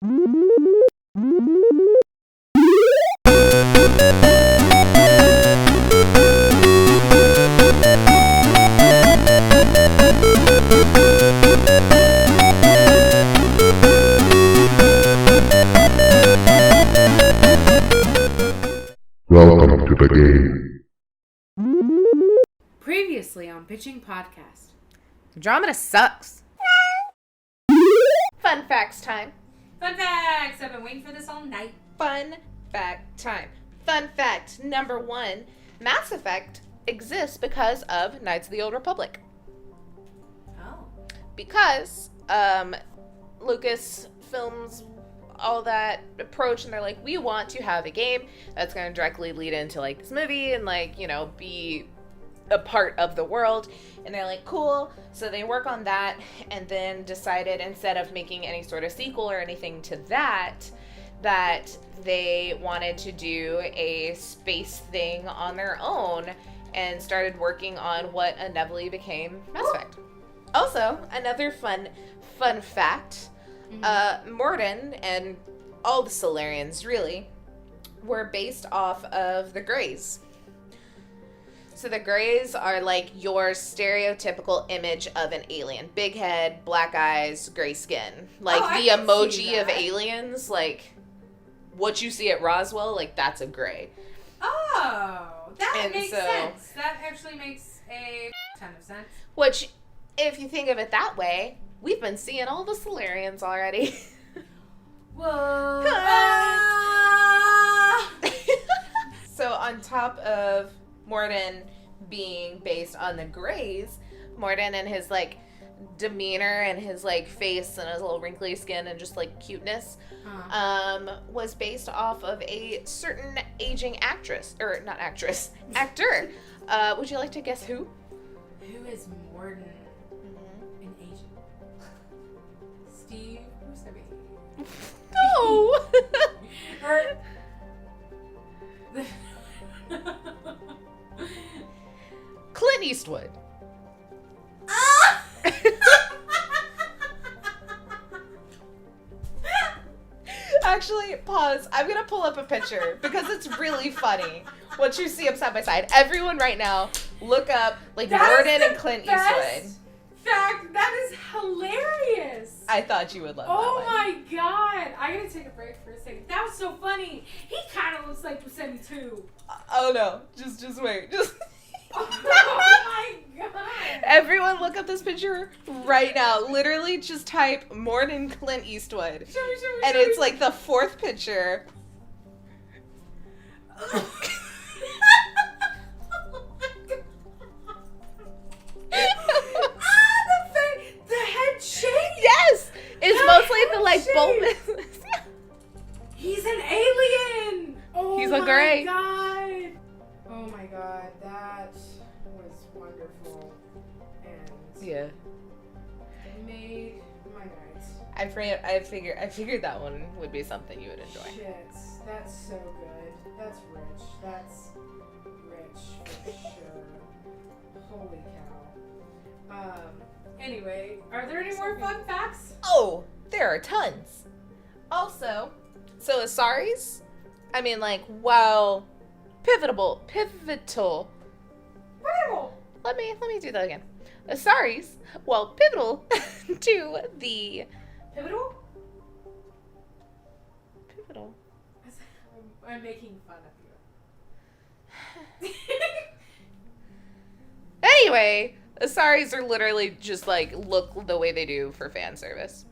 Welcome to the game. Previously on Bitchin Podcast. Andromeda sucks. Fun facts time. Fun facts! I've been waiting for this all night. Fun fact time. Fun fact number 1. Mass Effect exists because of Knights of the Old Republic. Oh. Because Lucasfilms, all that approach, and they're like, we want to have a game that's going to directly lead into like this movie and like, you know, be a part of the world. And they're like, cool. So they work on that and then decided, instead of making any sort of sequel or anything to that they wanted to do a space thing on their own and started working on what inevitably became Mass Effect. Also, another fun fact, Mordin and all the Solarians really were based off of the Greys. So the Greys are like your stereotypical image of an alien. Big head, black eyes, gray skin. Like the emoji of aliens, like what you see at Roswell, like that's a Grey. Oh, that makes sense. That actually makes a ton of sense. Which, if you think of it that way, we've been seeing all the Solarians already. Whoa. So on top of Mordin being based on the Greys, Mordin and his like demeanor and his like face and his little wrinkly skin and just like cuteness was based off of a certain aging actor. Would you like to guess who? Who is Mordin in Asian? Steve Buscemi. No. Clint Eastwood. Actually, pause. I'm gonna pull up a picture because it's really funny what you see them side by side. Everyone right now, look up like Mordin and Clint Eastwood. Fact, that is hilarious. I thought you would love that one. Oh my god. I gotta take a break for a second. That was so funny. He kind of looks like Buscemi too. Oh no. Just wait. Oh my god. Everyone look up this picture right now. Literally just type Mordin Clint Eastwood. Show me. And it's like the 4th picture. The head shape. Yes! It's mostly the like bulbous. He's an alien. Oh, he's a Grey. God. Oh my god, that was wonderful. And Yeah. made my night. I figured that one would be something you would enjoy. Shit, that's so good. That's rich. That's rich for sure. Holy cow. Anyway, are there any more fun facts? Oh, there are tons. Also, so Asaris, I mean like, wow, pivotal. Let me do that again. Asaris, well, pivotal to the pivotal. I'm making fun of you. Anyway, Asaris are literally just like look the way they do for fan service.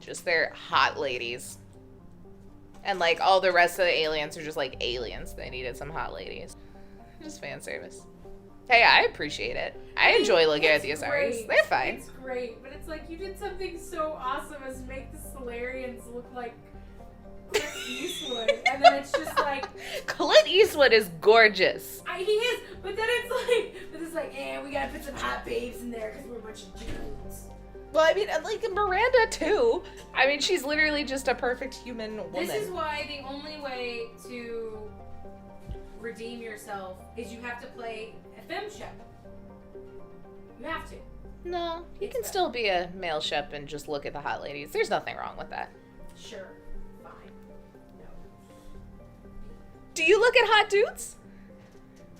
Just they're hot ladies. And like all the rest of the aliens are just like aliens. They needed some hot ladies. Just fan service. Hey, I appreciate it. I enjoy looking at the Asaris. They're fine. It's great, but it's like you did something so awesome as make the Solarians look like Clint Eastwood, and then it's just like Clint Eastwood is gorgeous. He is, but then it's like, we gotta put some hot babes in there because we're a bunch of dudes. Well, I mean, like Miranda too. I mean, she's literally just a perfect human woman. This is why the only way to redeem yourself is you have to play a femship. You have to. No, you can still be a male ship and just look at the hot ladies. There's nothing wrong with that. Sure. Fine. No. Do you look at hot dudes?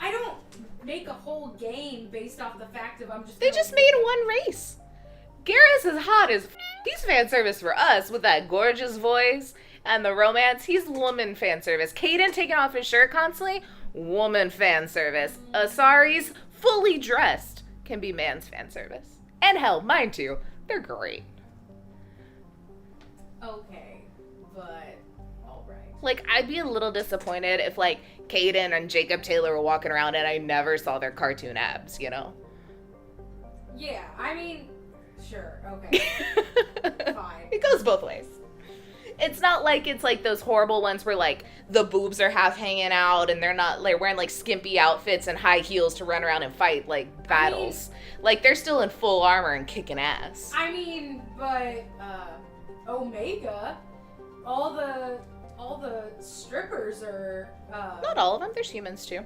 I don't make a whole game based off the fact of I'm just. They just made one race. Garrus is hot as he's fan service for us with that gorgeous voice and the romance. He's woman fan service. Caden taking off his shirt constantly, woman fan service. Asari's fully dressed can be man's fan service. And hell, mine too. They're great. Okay, but alright. Like, I'd be a little disappointed if, like, Caden and Jacob Taylor were walking around and I never saw their cartoon abs, you know? Yeah, I mean, sure, okay. Fine. It goes both ways. It's not like it's like those horrible ones where, like, the boobs are half hanging out and they're not, like, wearing, like, skimpy outfits and high heels to run around and fight, like, battles. Like, they're still in full armor and kicking ass. I mean, but, Omega, all the strippers are, Not all of them. There's humans, too.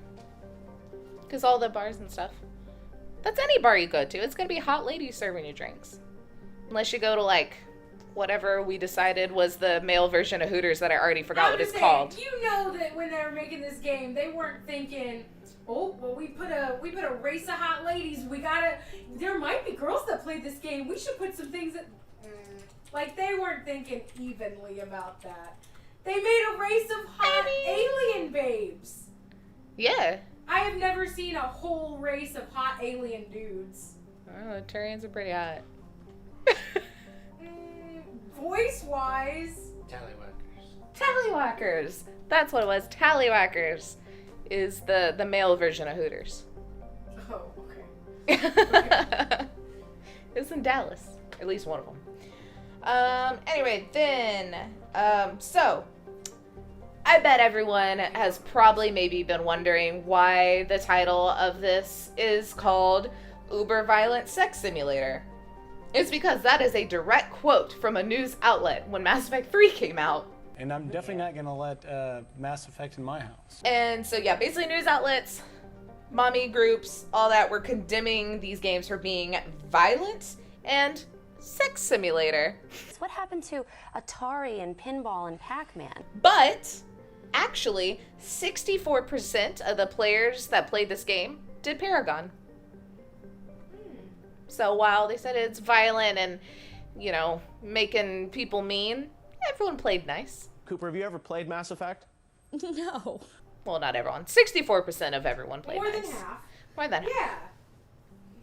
Because all the bars and stuff. That's any bar you go to. It's going to be hot ladies serving you drinks. Unless you go to, like, whatever we decided was the male version of Hooters that I already forgot what it's called. You know that when they were making this game, they weren't thinking, oh, well, we put a race of hot ladies. There might be girls that play this game. We should put some things that, like, they weren't thinking evenly about that. They made a race of hot alien babes. Yeah. I have never seen a whole race of hot alien dudes. Oh, Turians are pretty hot. Voice-wise. Tallywhackers. That's what it was. Tallywhackers is the male version of Hooters. Oh, okay. It's in Dallas. At least one of them. Anyway, then, so, I bet everyone has probably maybe been wondering why the title of this is called Uber Violent Sex Simulator. It's because that is a direct quote from a news outlet when Mass Effect 3 came out. And I'm definitely not going to let Mass Effect in my house. And so, yeah, basically news outlets, mommy groups, all that were condemning these games for being violent and sex simulator. What happened to Atari and Pinball and Pac-Man? But, actually, 64% of the players that played this game did Paragon. So while they said it's violent and, you know, making people mean, everyone played nice. Cooper, have you ever played Mass Effect? No. Well, not everyone. 64% of everyone played More nice. than half. More than half. Yeah.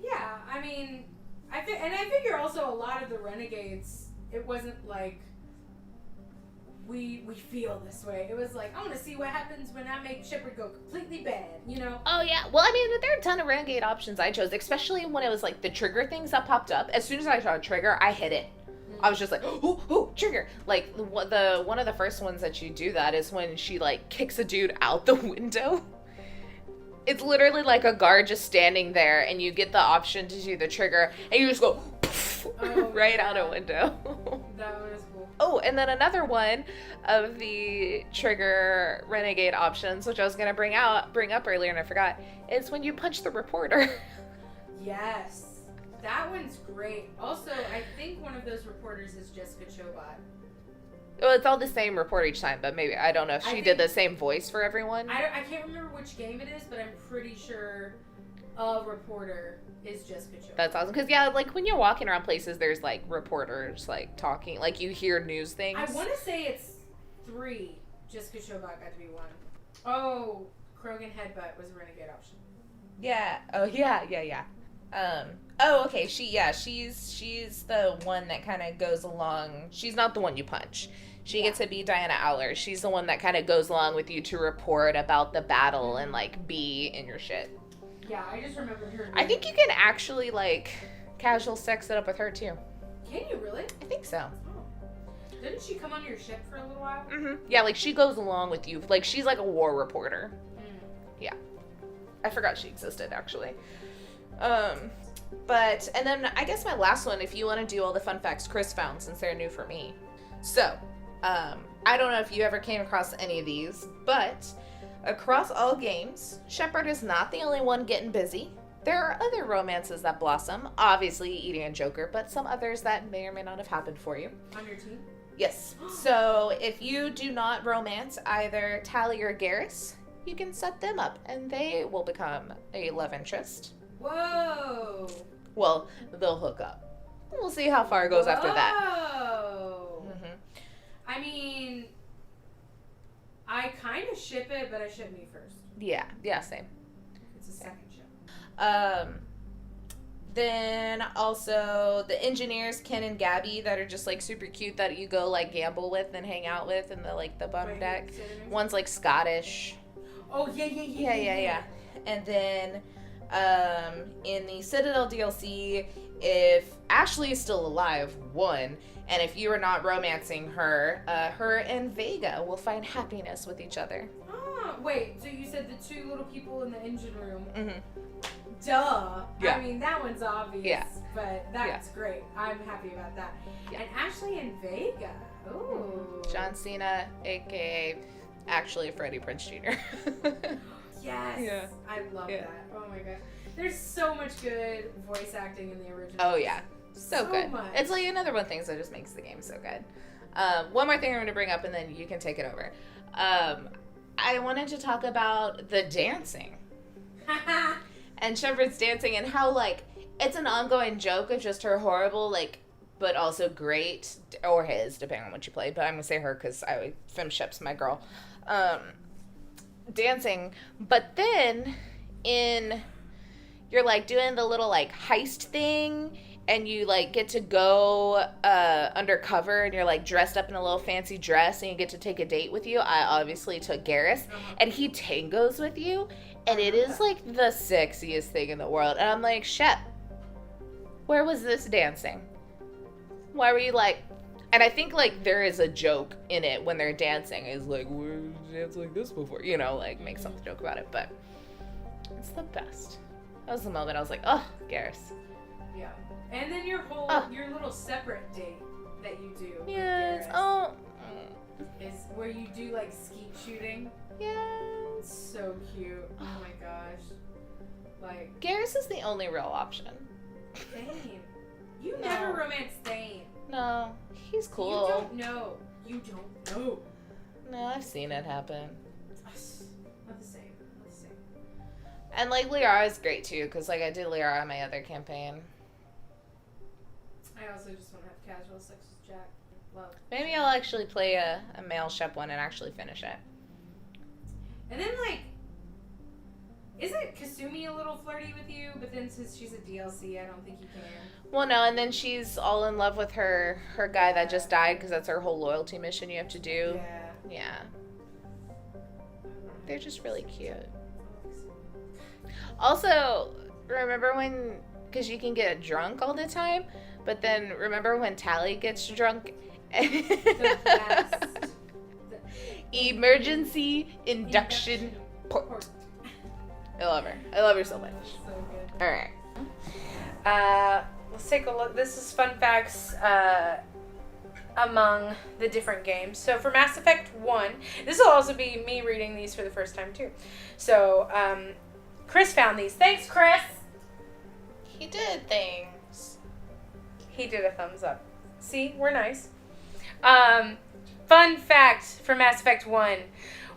Yeah, I mean, I figure also a lot of the Renegades, it wasn't like we feel this way. It was like, I want to see what happens when I make Shepard go completely bad, you know? Oh, yeah. Well, I mean, there are a ton of Renegade options I chose, especially when it was like the trigger things that popped up. As soon as I saw a trigger, I hit it. I was just like, oh, trigger. Like, one of the first ones that you do that is when she, like, kicks a dude out the window. It's literally like a guard just standing there, and you get the option to do the trigger, and you just go right out a window. That one is cool. Oh, and then another one of the trigger renegade options, which I was gonna bring up earlier and I forgot, is when you punch the reporter. Yes. That one's great. Also, I think one of those reporters is Jessica Chobot. Well, it's all the same report each time, but maybe, I don't know if she did the same voice for everyone. I can't remember which game it is, but I'm pretty sure a reporter is Jessica Chobot. That's awesome. Because, yeah, like, when you're walking around places, there's, like, reporters, like, talking. Like, you hear news things. I want to say it's 3. Jessica Chobot got to be 1. Oh, Krogan Headbutt was a renegade option. Yeah. Oh, yeah. Oh, okay. She's the one that kind of goes along. She's not the one you punch. She gets to be Diana Aller. She's the one that kind of goes along with you to report about the battle and, like, be in your shit. Yeah, I just remembered her. I think you can actually, like, casual sex it up with her, too. Can you really? I think so. Oh. Didn't she come on your ship for a little while? Mm-hmm. Yeah, like, she goes along with you. Like, she's like a war reporter. Yeah. I forgot she existed, actually. But, and then I guess my last one, if you want to do all the fun facts Chris found, since they're new for me. So, I don't know if you ever came across any of these, but across all games, Shepard is not the only one getting busy. There are other romances that blossom, obviously EDI and Joker, but some others that may or may not have happened for you. On your team? Yes. So if you do not romance either Tally or Garrus, you can set them up and they will become a love interest. Whoa. Well, they'll hook up. We'll see how far it goes after that. Whoa. I mean, I kind of ship it, but I ship me first. Yeah, same. It's a second ship. Then also the engineers, Ken and Gabby, that are just like super cute that you go like gamble with and hang out with in the like the bum deck. One's like Scottish. Oh yeah. And then in the Citadel DLC, if Ashley is still alive, one, and if you are not romancing her, her and Vega will find happiness with each other. Oh, wait, so you said the two little people in the engine room. Mm-hmm. Duh. Yeah. I mean, that one's obvious, Yeah. but that's great. I'm happy about that. Yeah. And Ashley and Vega. Ooh. John Cena, a.k.a. actually Freddie Prinze Jr. Yes. Yeah. I love that. Oh my god. There's so much good voice acting in the original. Oh, yeah. So good. much. It's like another one of the things that just makes the game so good. One more thing I'm going to bring up, and then you can take it over. I wanted to talk about the dancing. And Shepard's dancing and how, like, it's an ongoing joke of just her horrible, like, but also great, or his, depending on what you play. But I'm going to say her because Femship's my girl. Dancing. But then you're, like, doing the little, like, heist thing, and you, like, get to go undercover, and you're, like, dressed up in a little fancy dress, and you get to take a date with you. I obviously took Garrus, and he tangos with you, and it is, like, the sexiest thing in the world. And I'm like, Shep, where was this dancing? Why were you, like... And I think, like, there is a joke in it when they're dancing. It's like, where did you dance like this before? You know, like, make some joke about it, but it's the best. That was the moment I was like, oh, Garrus. Yeah. And then your little separate date that you do. with Yes. Garrus Oh. Is where you do like skeet shooting. Yes. It's so cute. Oh my gosh. Like, Garrus is the only real option. Thane. You No. never romance Thane. No, he's cool. You don't know. You don't know. No, I've seen it happen. Not the same. Not the same. And, like, Liara is great, too, because, like, I did Liara on my other campaign. I also just want to have casual sex with Jack. Love. Maybe I'll actually play a male Shep one and actually finish it. And then, like, isn't Kasumi a little flirty with you? But then since she's a DLC, I don't think you can. Well, no, and then she's all in love with her guy that just died, because that's her whole loyalty mission you have to do. Yeah. Yeah. They're just really cute. Also, remember when, because you can get drunk all the time, but then remember when Tally gets drunk? The best. Emergency induction port. I love her. I love her so much. So good. All right. Let's take a look. This is fun facts among the different games. So for Mass Effect 1, this will also be me reading these for the first time too. So Chris found these. Thanks, Chris. He did things. He did a thumbs up. See, we're nice. Fun fact for Mass Effect 1.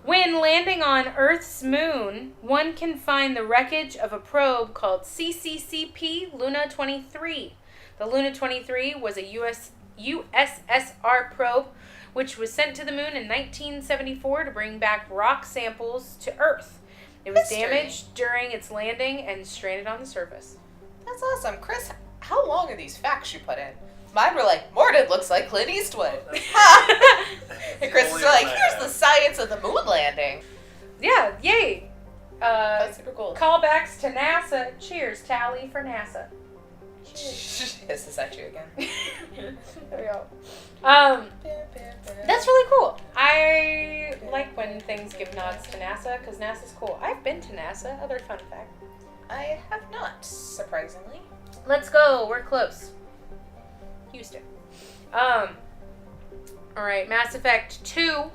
When landing on Earth's moon, one can find the wreckage of a probe called CCCP Luna 23. The Luna 23 was a USSR probe which was sent to the moon in 1974 to bring back rock samples to Earth. It was damaged during its landing and stranded on the surface. That's awesome. Chris, how long are these facts you put in? Mine were like, Mordred looks like Clint Eastwood. And Chris is like, here's the science of the moon landing. Yeah, yay. That's super cool. Callbacks to NASA. Cheers, Tally, for NASA. Hisses at you again. There we go. That's really cool. I like when things give nods to NASA because NASA's cool. I've been to NASA. Other fun fact. I have not, surprisingly. Let's go. We're close. Houston. All right. Mass Effect 2.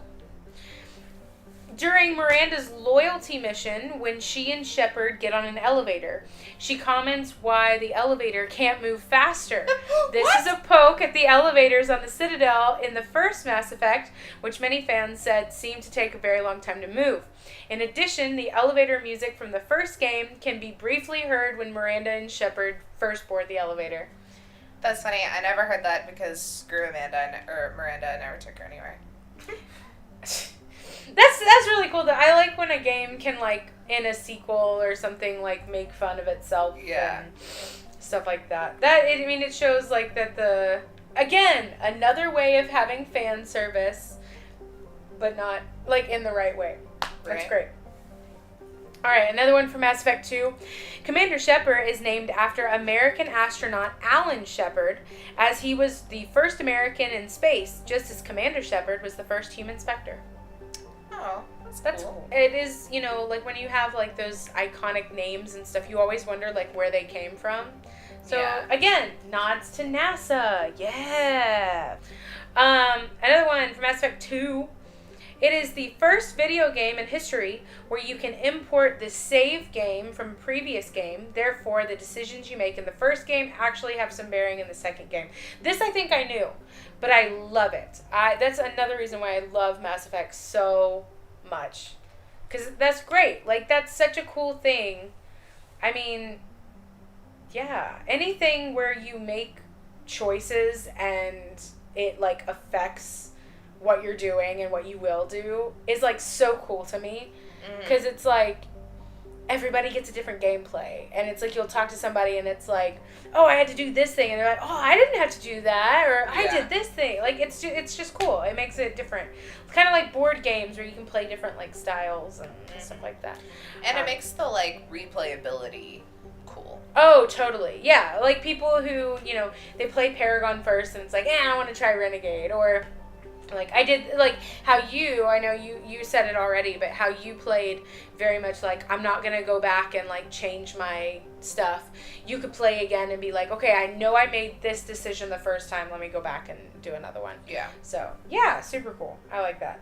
during Miranda's loyalty mission when she and Shepard get on an elevator. She comments why the elevator can't move faster. This is a poke at the elevators on the Citadel in the first Mass Effect, which many fans said seemed to take a very long time to move. In addition, the elevator music from the first game can be briefly heard when Miranda and Shepard first board the elevator. That's funny. I never heard that because screw Miranda, I never took her anywhere. That's really cool. I like when a game can, like, in a sequel or something, like, make fun of itself. Yeah. And stuff like that. It shows, like, that again, another way of having fan service, but not, like, in the right way. That's Right. great. Alright, another one from Mass Effect 2. Commander Shepard is named after American astronaut Alan Shepard, as he was the first American in space, just as Commander Shepard was the first human Spectre. Oh, that's cool. It is, like when you have like those iconic names and stuff, you always wonder like where they came from. So Yeah. again, nods to NASA. Yeah. Another one from Mass Effect 2. It is the first video game in history where you can import the save game from a previous game. Therefore, the decisions you make in the first game actually have some bearing in the second game. This I think I knew, but I love it. That's another reason why I love Mass Effect so much. Because that's great. Like, that's such a cool thing. I mean, yeah. Anything where you make choices and it, like, affects what you're doing and what you will do is like so cool to me, because it's like everybody gets a different gameplay, and it's like you'll talk to somebody and it's like, oh, I had to do this thing, and they're like, oh, I didn't have to do that, or I did this thing. Like it's just cool. It makes it different. It's kind of like board games where you can play different like styles and stuff like that, And it makes the like replayability cool. Oh, totally. Yeah, like people who they play Paragon first and it's like, I want to try Renegade, or like I did, like how I know you said it already, but how you played very much like, I'm not going to go back and like change my stuff. You could play again and be like, okay, I know I made this decision the first time, let me go back and do another one. Yeah. So, yeah, super cool. I like that.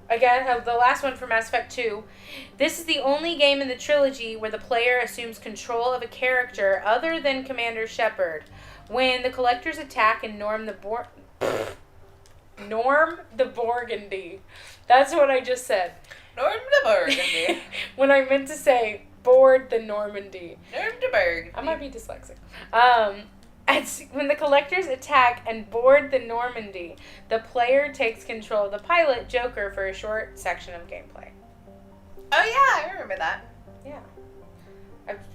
Again, the last one for Mass Effect 2. This is the only game in the trilogy where the player assumes control of a character other than Commander Shepard. When the Collectors attack and Norm the Burgundy. That's what I just said. Norm the Burgundy. When I meant to say board the Normandy. Norm the Burgundy. I might be dyslexic. When the Collectors attack and board the Normandy, the player takes control of the pilot, Joker, for a short section of gameplay. Oh yeah, I remember that. Yeah.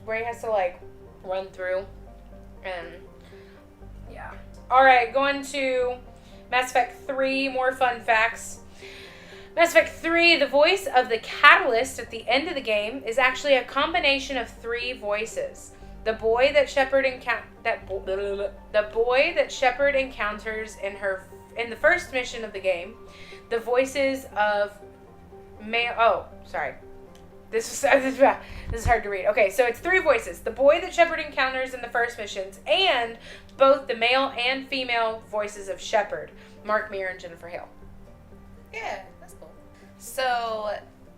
Where he has to like run through and yeah. Alright, going to Mass Effect 3, more fun facts. Mass Effect 3, the voice of the Catalyst at the end of the game is actually a combination of 3 voices. The boy that Shepard encounters in the first mission of the game, the voices of This is hard to read. Okay, so it's 3 voices. The boy that Shepard encounters in the first missions, and both the male and female voices of Shepard, Mark Meer and Jennifer Hale. Yeah, that's cool. So,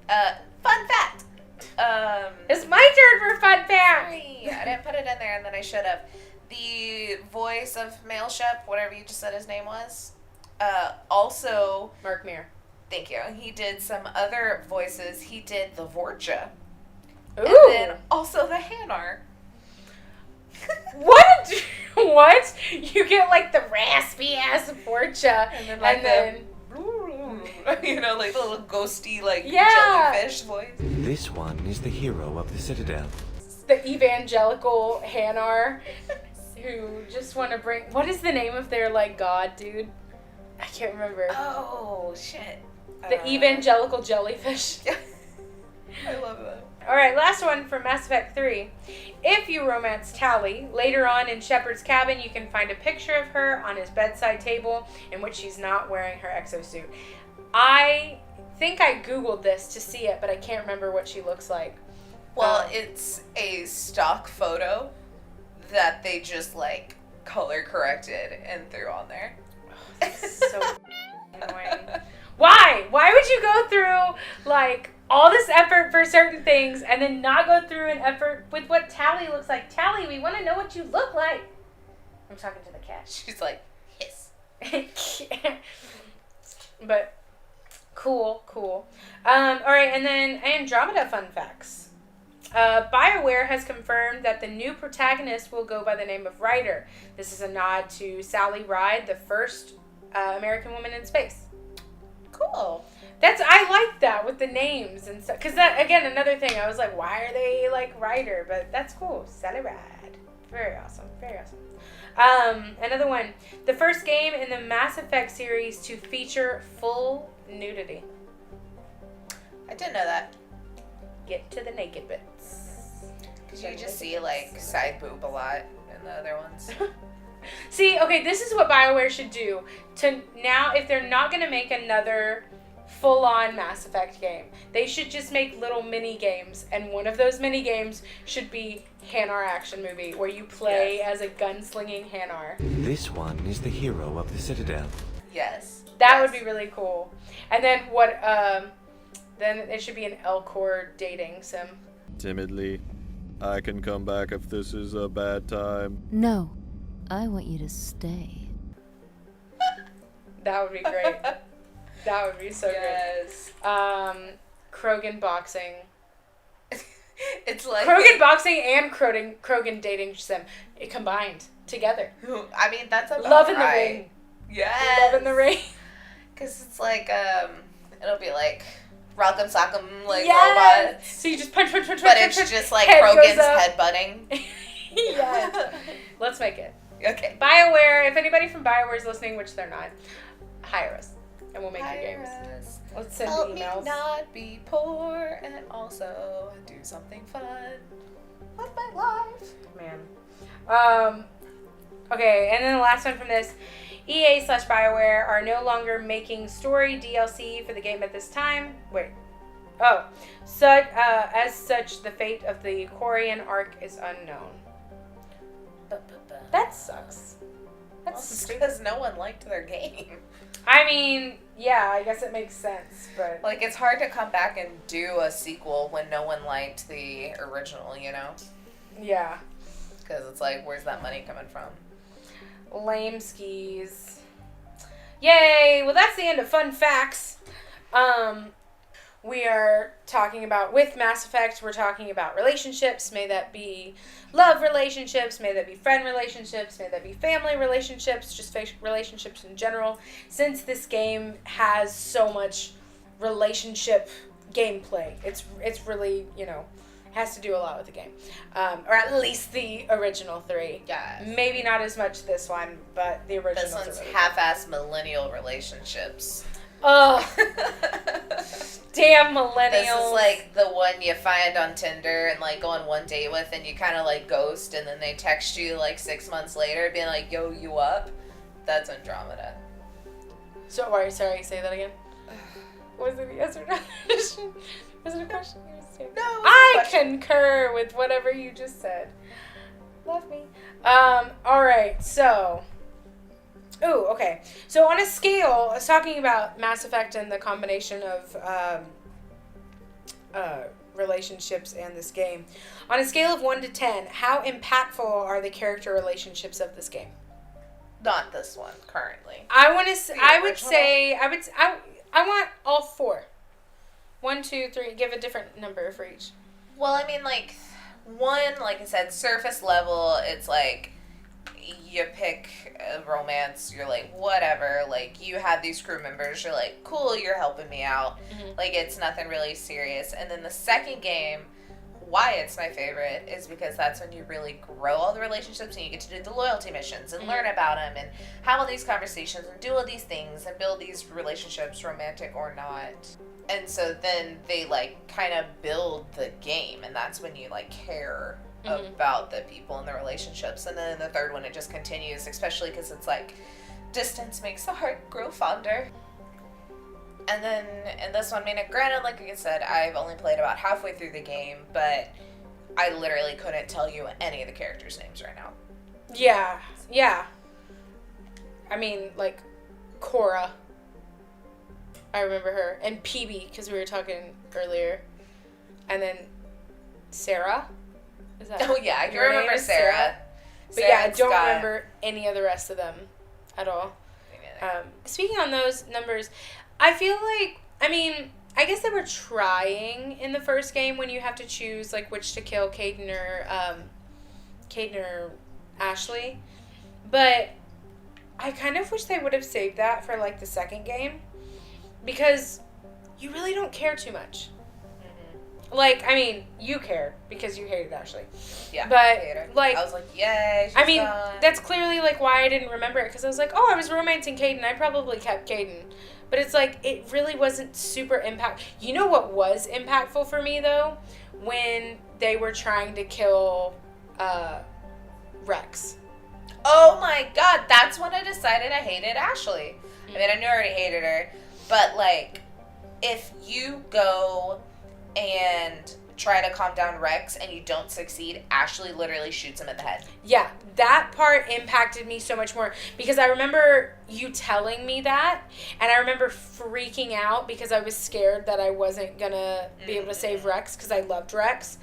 fun fact. It's my turn for fun fact. Sorry, I didn't put it in there, and then I should have. The voice of male Shep, whatever you just said his name was, also Mark Meer. Thank you. He did some other voices. He did the Vorcha. Ooh. And then also the Hanar. What? What? You get like the raspy ass Vorcha, And then like like the little ghosty jellyfish voice. This one is the hero of the Citadel. the evangelical Hanar who just want to bring. What is the name of their like god, dude? I can't remember. Oh shit. The evangelical jellyfish. I love that. Alright, last one from Mass Effect 3. If you romance Tali, later on in Shepard's cabin, you can find a picture of her on his bedside table in which she's not wearing her exosuit. I think I Googled this to see it, but I can't remember what she looks like. Well, it's a stock photo that they just like color corrected and threw on there. So annoying. Why? Why would you go through, like, all this effort for certain things and then not go through an effort with what Tally looks like. Tally, we want to know what you look like. I'm talking to the cat. She's like, hiss. But cool. All right, and then Andromeda fun facts. BioWare has confirmed that the new protagonist will go by the name of Ryder. This is a nod to Sally Ride, the first American woman in space. Cool. I like that with the names and stuff. Because that, again, another thing. I was like, why are they like Ryder? But that's cool. Sally Ride. Very awesome. Another one. The first game in the Mass Effect series to feature full nudity. I didn't know that. Get to the naked bits. Because you just see, like, side boob a lot in the other ones. See, okay, this is what BioWare should do. To now, if they're not going to make another full-on Mass Effect game, they should just make little mini games, and one of those mini games should be Hanar Action Movie, where you play as a gunslinging Hanar. This one is the hero of the Citadel. Yes. That would be really cool. And then then it should be an Elcor dating sim. Timidly, I can come back if this is a bad time. No, I want you to stay. That would be great. That would be so Yes. good. Krogan boxing. It's like... Krogan boxing and Krogan dating sim combined together. I mean, that's about Love in the right. ring. Yes. Love in the ring. Because it's like, it'll be like Rock'em Sock'em, like, Yes. robot. So you just punch. But it's just like Head Krogan's goes up. headbutting. Yes. Let's make it. Okay. BioWare, if anybody from BioWare is listening, which they're not, hire us. And we'll make your games. Us. Let's send Help emails. me not be poor and also do something fun with my life. Man. Okay, and then the last one from this. EA/BioWare are no longer making story DLC for the game at this time. Wait. Oh. As such, the fate of the Quarian arc is unknown. That sucks. That's stupid. Because no one liked their game. I mean, yeah, I guess it makes sense, but... Like, it's hard to come back and do a sequel when no one liked the original, you know? Yeah. Because it's like, where's that money coming from? Lame skis. Yay! Well, that's the end of fun facts. We are talking about, with Mass Effect, we're talking about relationships. May that be love relationships, may that be friend relationships, may that be family relationships, just relationships in general. Since this game has so much relationship gameplay, it's really, has to do a lot with the game. Or at least the original 3. Yes. Maybe not as much this one, but the original. This one's half-ass millennial relationships. Ugh. Damn millennials. This is like the one you find on Tinder and like go on one date with and you kind of like ghost and then they text you like 6 months later being like, yo, you up? That's Andromeda. So, sorry, say that again. Was it a yes or no? Was it a question? No. I concur with whatever you just said. Love me. Alright, so... Ooh, okay. So on a scale, I was talking about Mass Effect and the combination of relationships and this game. On a scale of 1 to 10, how impactful are the character relationships of this game? Not this one, currently. I want all 4. 1, 2, 3. Give a different number for each. Well, I mean, like, 1, like I said, surface level, it's like, you pick a romance, you're like, whatever, like, you have these crew members, you're like, cool, you're helping me out. Mm-hmm. Like, it's nothing really serious. And then the second game, why it's my favorite is because that's when you really grow all the relationships and you get to do the loyalty missions and mm-hmm. learn about them and have all these conversations and do all these things and build these relationships, romantic or not. And so then they, like, kind of build the game, and that's when you, like, care mm-hmm. about the people and the relationships. And then in the third one, it just continues, especially because it's, like, distance makes the heart grow fonder. And then in this one, I mean, granted, like I said, I've only played about halfway through the game, but I literally couldn't tell you any of the characters' names right now. Yeah. I mean, like, Cora. I remember her. And PB, because we were talking earlier. And then Sarah. Is that Oh, yeah, I can your name remember is Sarah. But Sarah yeah, I and don't Scott. remember any of the rest of them at all. Speaking on those numbers, I feel like, I mean, I guess they were trying in the first game when you have to choose, like, which to kill, Caden or Ashley. But I kind of wish they would have saved that for, like, the second game. Because you really don't care too much. Like, I mean, you cared because you hated Ashley. Yeah, but I hate her. like, I was like, yay, she's I mean, gone. that's clearly like why I didn't remember it because I was like, oh, I was romancing Caden. I probably kept Caden, but it's like it really wasn't super impact. You know what was impactful for me though, when they were trying to kill Rex. Oh my god, that's when I decided I hated Ashley. I mean, I knew I already hated her, but like, if you go and try to calm down Rex and you don't succeed, Ashley literally shoots him in the head. Yeah, that part impacted me so much more because I remember you telling me that and I remember freaking out because I was scared that I wasn't gonna be able to save Rex because I loved Rex.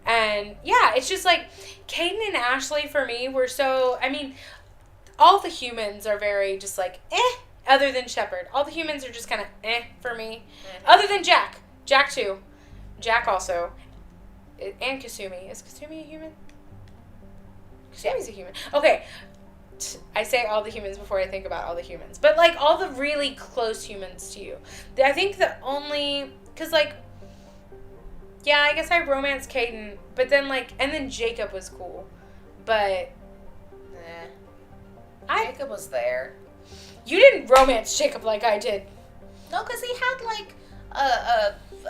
And yeah, it's just like Caden and Ashley for me were so, I mean, all the humans are very just like, other than Shepard. All the humans are just kind of for me. Other than Jack. Jack too. Jack also. And Kasumi. Is Kasumi a human? Kasumi's a human. Okay. I say all the humans before I think about all the humans. But, like, all the really close humans to you. I think the only... Because, like... Yeah, I guess I romanced Caden. But then, like... And then Jacob was cool. But... Jacob was there. You didn't romance Jacob like I did. No, because he had, like,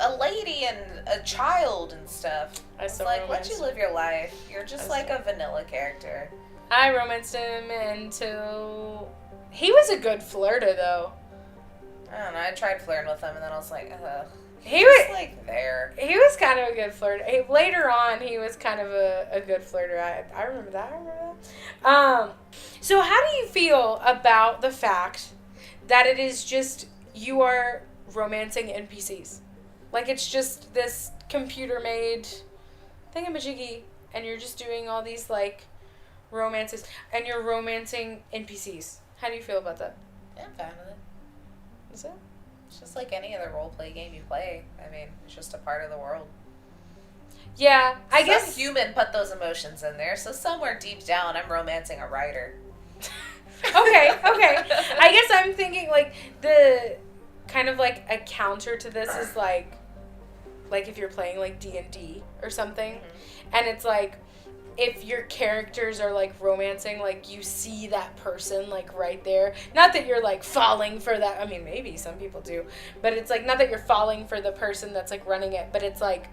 a lady and a child and stuff. I was so like, romanced. let you live your life. You're just like a vanilla character. I romanced him until... He was a good flirter, though. I don't know. I tried flirting with him, and then I was like, ugh. He was like there. He was kind of a good flirter. Later on, he was kind of a good flirter. I remember that. So how do you feel about the fact that it is just you are romancing NPCs? Like it's just this computer-made thingamajiggy, and you're just doing all these like romances, and you're romancing NPCs. How do you feel about that? Yeah, I'm fine with it. Is it? It's just like any other role-play game you play. I mean, it's just a part of the world. Yeah, I Some guess... human put those emotions in there, so somewhere deep down, I'm romancing a writer. okay. I guess I'm thinking, like, the... Kind of, like, a counter to this is, like if you're playing, like, D&D or something. Mm-hmm. And it's, like... If your characters are, like, romancing, like, you see that person, like, right there. Not that you're, like, falling for that. I mean, maybe some people do. But it's, like, not that you're falling for the person that's, like, running it. But it's, like,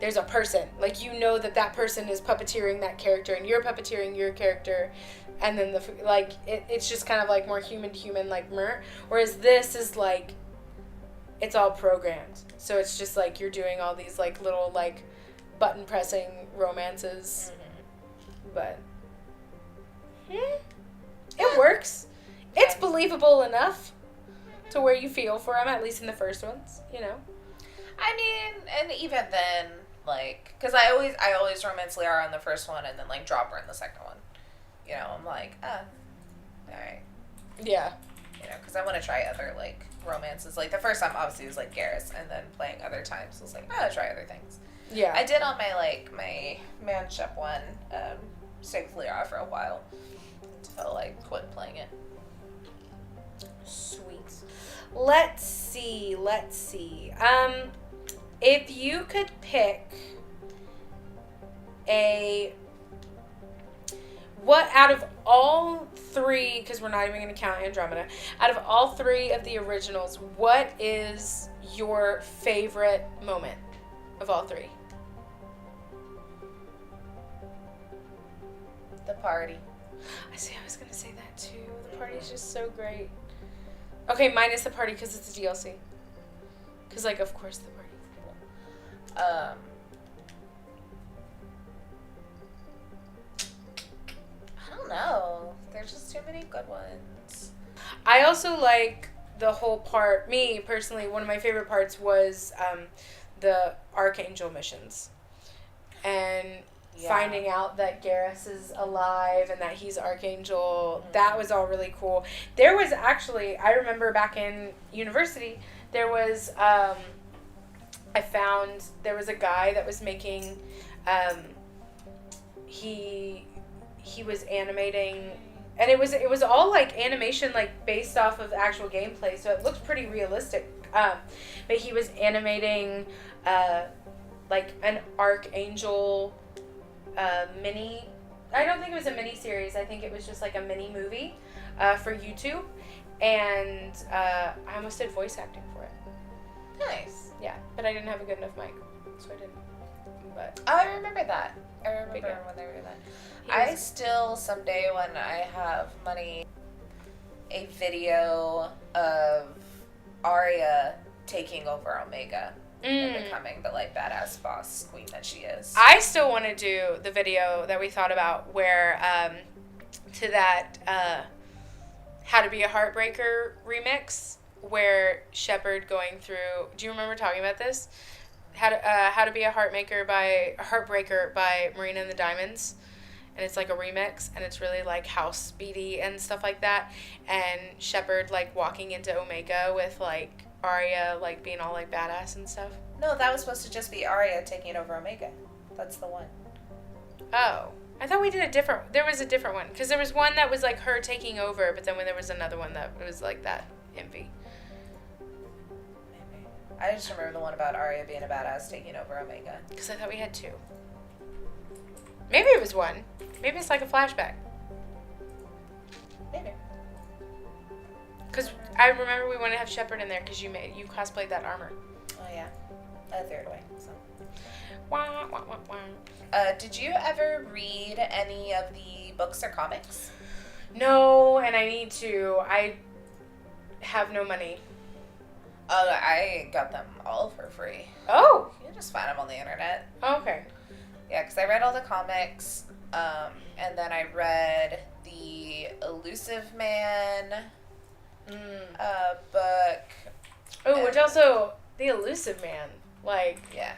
there's a person. Like, you know that person is puppeteering that character. And you're puppeteering your character. And then, it's just kind of, like, more human to human, like, mer. Whereas this is, like, it's all programmed. So it's just, like, you're doing all these, like, little, like, button pressing romances, but it works. It's believable enough to where you feel for them, at least in the first ones, you know. I mean, and even then, like, because I always romance Liara in the first one and then like drop her in the second one. You know, I'm like, all right. Yeah. You know, because I want to try other like romances. Like the first time, obviously, was like Garrus, and then playing other times was like, try other things. Yeah. I did on my manship one, stayed with Liara for a while until I quit playing it. Sweet. Let's see. If you could pick what out of all three, because we're not even going to count Andromeda, out of all three of the originals, what is your favorite moment of all three? The party. I was going to say that too. The party's just so great. Okay, minus the party because it's a DLC. Because, like, of course the party. I don't know. There's just too many good ones. I also like the whole part, me personally, one of my favorite parts was the Archangel missions. And finding out that Garrus is alive and that he's Archangel, that was all really cool. There was actually, I remember back in university, there was, I found, there was a guy that was making, he was animating, and it was all like animation, like based off of actual gameplay, so it looked pretty realistic. But he was animating like an Archangel mini. I don't think it was a mini series. I think it was just like a mini movie for YouTube, and I almost did voice acting for it. Nice. Yeah, but I didn't have a good enough mic, so I didn't. But I remember that. I remember when they were doing that. I still, someday when I have money, a video of Arya taking over Omega and becoming the like badass boss queen that she is. I still want to do the video that we thought about where to that How to Be a Heartbreaker remix, where Shepard going through. Do you remember talking about this? How to Be a Heartbreaker by Marina and the Diamonds, and it's like a remix, and it's really like house beaty and stuff like that, and Shepard like walking into Omega with like Arya like being all like badass and stuff. No, that was supposed to just be Arya taking over Omega. That's the one. Oh, I thought we did there was a different one, because there was one that was like her taking over, but then when there was another one that was like that envy. I just remember the one about Arya being a badass taking over Omega. Because I thought we had two. Maybe it was one. Maybe it's like a flashback. Maybe. Because I remember we wanted to have Shepard in there because you cosplayed that armor. Oh yeah, I threw it away. So. Wah, wah, wah, wah. Did you ever read any of the books or comics? No, and I need to. I have no money. Oh, I got them all for free. Oh! You can just find them on the internet. Okay. Yeah, because I read all the comics, and then I read the Elusive Man book. Oh, which also, the Elusive Man, like, yeah,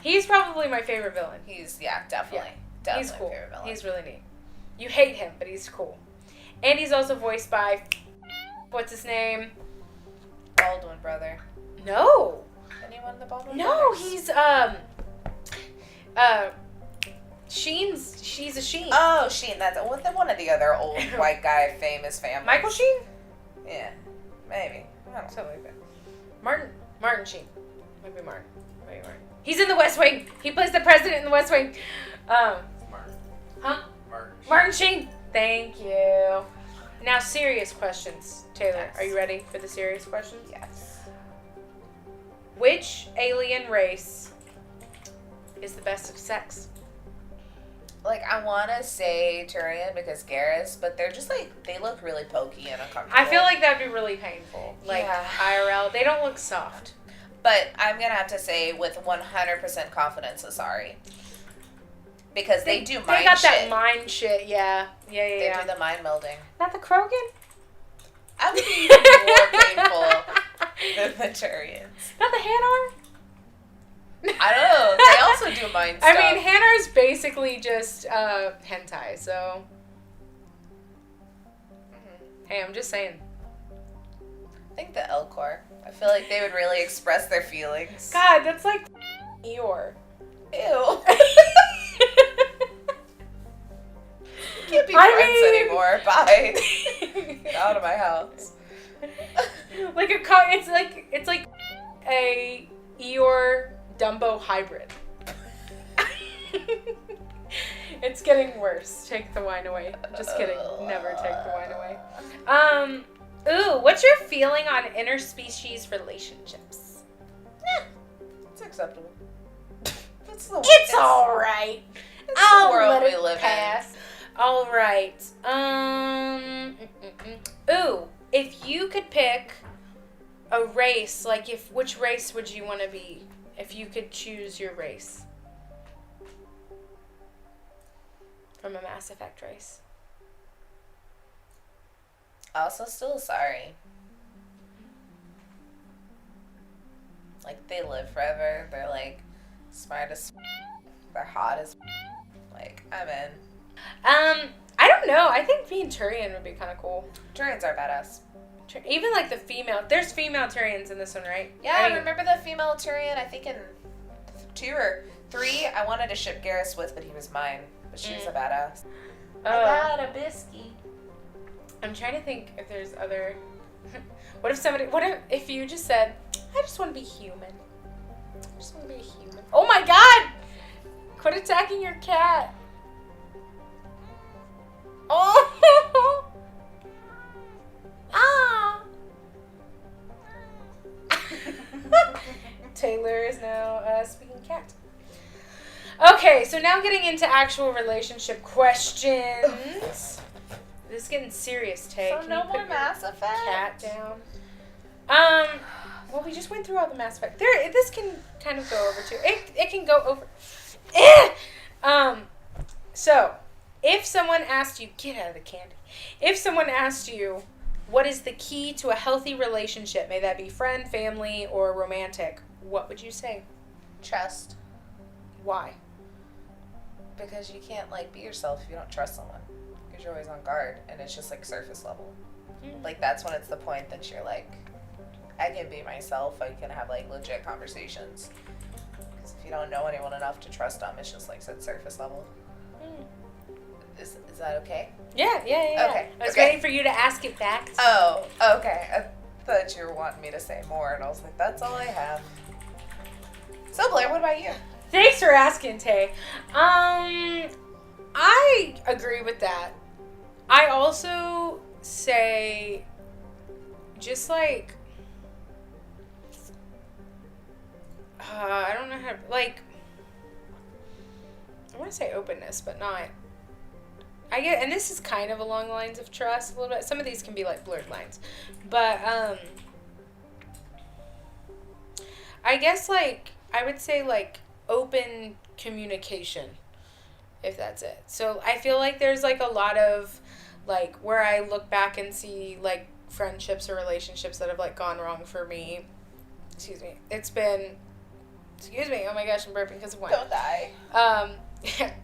he's probably my favorite villain. He's, definitely. Yeah. Definitely He's cool. my favorite villain. He's really neat. You hate him, but he's cool. And he's also voiced by, what's his name? Baldwin brother. No. Anyone in the Baldwin No, brothers? he's, she's a Sheen. Oh, Sheen. That's one of the other old white guy famous families. Michael Sheen? Yeah, maybe. I don't know. Something like that. Martin Sheen. Maybe Martin. He's in the West Wing. He plays the president in the West Wing. Martin Sheen. Thank you. Now, serious questions. Taylor, Yes. are you ready for the serious questions? Yes. Which alien race is the best of sex? Like, I want to say Turian because Garrus, but they're just like, they look really pokey and uncomfortable. I feel like that would be really painful. Like, Yeah. IRL, they don't look soft. But I'm going to have to say with 100% confidence, Asari. Because they do mind shit. They got that mind shit, yeah. Yeah. They do the mind melding. Not the Krogan? I would be more painful than the Turians. Not the Hanar? I don't know. They also do mind stuff. I mean, Hanar's basically just hentai, so. Hey, I'm just saying. I think the Elcor. I feel like they would really express their feelings. God, that's like Eeyore. Ew. Can't be friends anymore. Bye. Get out of my house. Like it's like a Eeyore Dumbo hybrid. It's getting worse. Take the wine away. Just kidding. Never take the wine away. Ooh, what's your feeling on interspecies relationships? It's acceptable. It's all right. It's the world we live pass. All right. Ooh, if you could pick a race, like which race would you want to be if you could choose your race from a Mass Effect race? Also, still sorry. Like, they live forever. They're, like, smart as they're hot as like, I'm in. I don't know. I think being Turian would be kind of cool. Turians are badass. Even, like, the female. There's female Turians in this one, right? Yeah, I remember the female Turian, I think in 2 or 3, I wanted to ship Garrus with, but he was mine. But she was a badass. I got a biscuit. I'm trying to think if there's other... What if you just said, I just want to be human. I just want to be a human. Oh my god! Quit attacking your cat. Oh! Ah! Taylor is now speaking cat. Okay, so now getting into actual relationship questions. This is getting serious, Tay. So Can no you put more Mass your Effect? cat down. Well, we just went through all the Mass Effect. This can kind of go over too. It can go over. So, if someone asked you, get out of the candy. If someone asked you, what is the key to a healthy relationship? May that be friend, family, or romantic. What would you say? Trust. Why? Because you can't, like, be yourself if you don't trust someone. Because you're always on guard, and it's just, like, surface level. Like, that's when it's the point that you're, like, I can be myself. I can have, like, legit conversations. Because if you don't know anyone enough to trust them, it's just, like, at surface level. Is that okay? Yeah. Okay. I was waiting for you to ask it back. Oh, okay. I thought you were wanting me to say more, and I was like, that's all I have. So, Blair, what about you? Thanks for asking, Tay. I agree with that. I also say, just like, I don't know how to, like, I want to say openness, but not. And this is kind of along the lines of trust a little bit. Some of these can be like blurred lines, but I guess like I would say like open communication, if that's it. So I feel like there's like a lot of like where I look back and see like friendships or relationships that have like gone wrong for me. Excuse me. Oh my gosh, I'm burping because of wine. Don't die.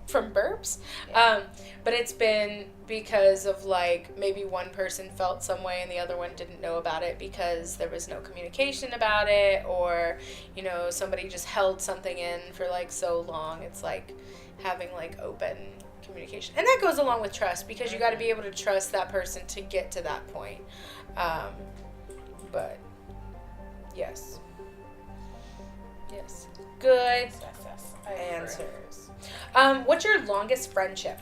From burps. Yeah. But it's been because of like maybe one person felt some way and the other one didn't know about it because there was no communication about it, or you know, somebody just held something in for like so long. It's like having like open communication, and that goes along with trust, because you got to be able to trust that person to get to that point. But yes, good answers. What's your longest friendship?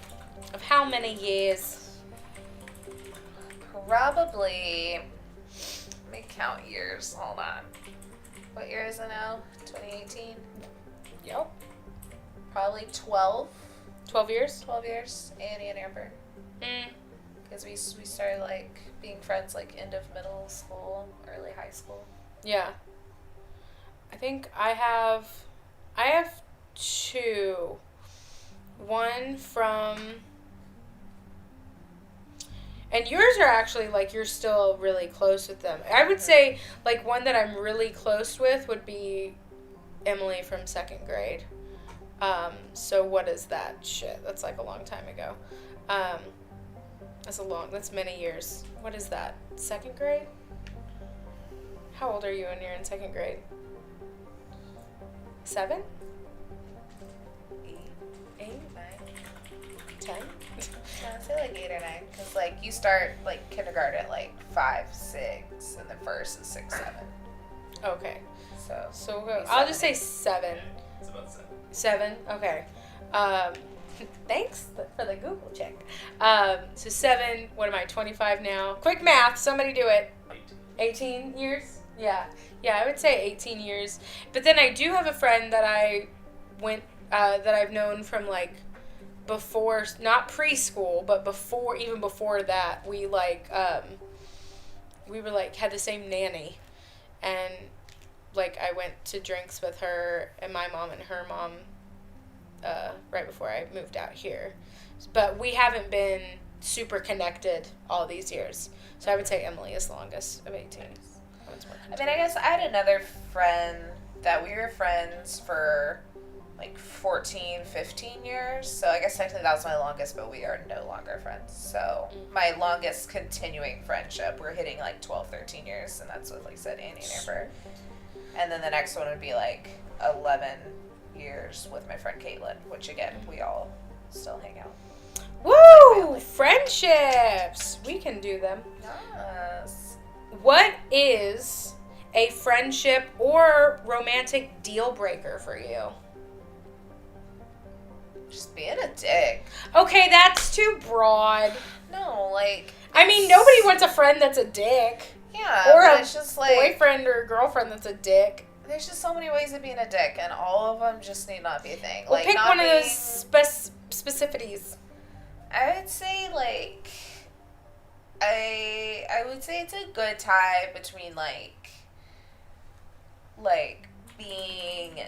Of how many years? Probably, let me count years. Hold on. What year is it now? 2018? Yep. Probably 12. 12 years? 12 years. Annie and Amber. Because we started like being friends like end of middle school, early high school. Yeah. I think I have two. One from, and yours are actually like you're still really close with them. I would say like one that I'm really close with would be Emily from second grade. So what is that shit? That's like a long time ago. That's many years. What is that? Second grade? How old are you when you're in second grade? 7? 8? 9? 10? I'd say like 8 or 9, because like you start like kindergarten at like 5, 6, and then first is 6, 7. Okay. So I'll just say 7. It's about 7. 7? Okay. Thanks for the Google check. So 7, what am I, 25 now? Quick math, somebody do it. 18 years? Yeah, I would say 18 years. But then I do have a friend that that I've known from like before, not preschool, but even before that, we like, we were like, had the same nanny. And like I went to drinks with her and my mom and her mom right before I moved out here. But we haven't been super connected all these years. So I would say Emily is longest of 18. I mean, I guess I had another friend that we were friends for like 14, 15 years. So I guess technically that was my longest, but we are no longer friends. So my longest continuing friendship, we're hitting like 12, 13 years, and that's with, like I said, Annie and Amber. And then the next one would be like 11 years with my friend Caitlin, which again, we all still hang out. Woo! Friendships! We can do them. Yes. What is a friendship or romantic deal breaker for you? Just being a dick. Okay, that's too broad. No, like... I mean, nobody wants a friend that's a dick. Yeah, or but a it's just like... boyfriend or girlfriend that's a dick. There's just so many ways of being a dick, and all of them just need not be a thing. Well, like, pick not one of being, those specificities. I would say, like... I would say it's a good tie between, like being...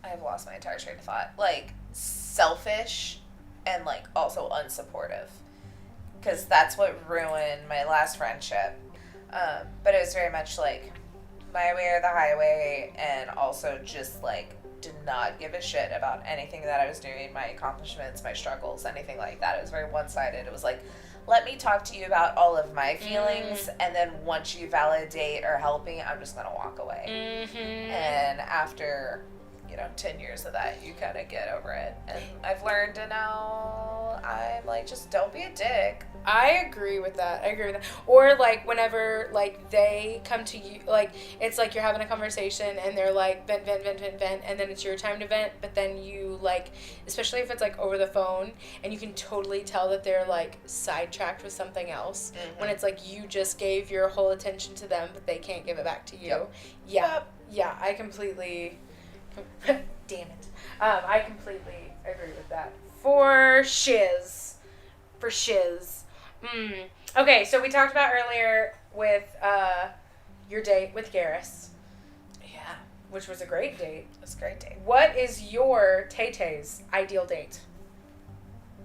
I've lost my entire train of thought. Like, selfish and, like, also unsupportive. Because that's what ruined my last friendship. But it was very much, like, my way or the highway, and also just, like, did not give a shit about anything that I was doing, my accomplishments, my struggles, anything like that. It was very one-sided. It was like, let me talk to you about all of my feelings, and then once you validate or help me, I'm just going to walk away. And after, 10 years of that, you kind of get over it. And I've learned to now, I'm like, just don't be a dick. I agree with that. Or, like, whenever, like, they come to you, like, it's like you're having a conversation and they're like, vent, and then it's your time to vent, but then you, like, especially if it's, like, over the phone, and you can totally tell that they're, like, sidetracked with something else, when it's, like, you just gave your whole attention to them, but they can't give it back to you. Yep. Yeah, I completely... Damn it. I completely agree with that. For shiz. Okay, so we talked about earlier with your date with Garrus. Yeah. Which was a great date. It was a great date. What is your Tay-Tay's ideal date?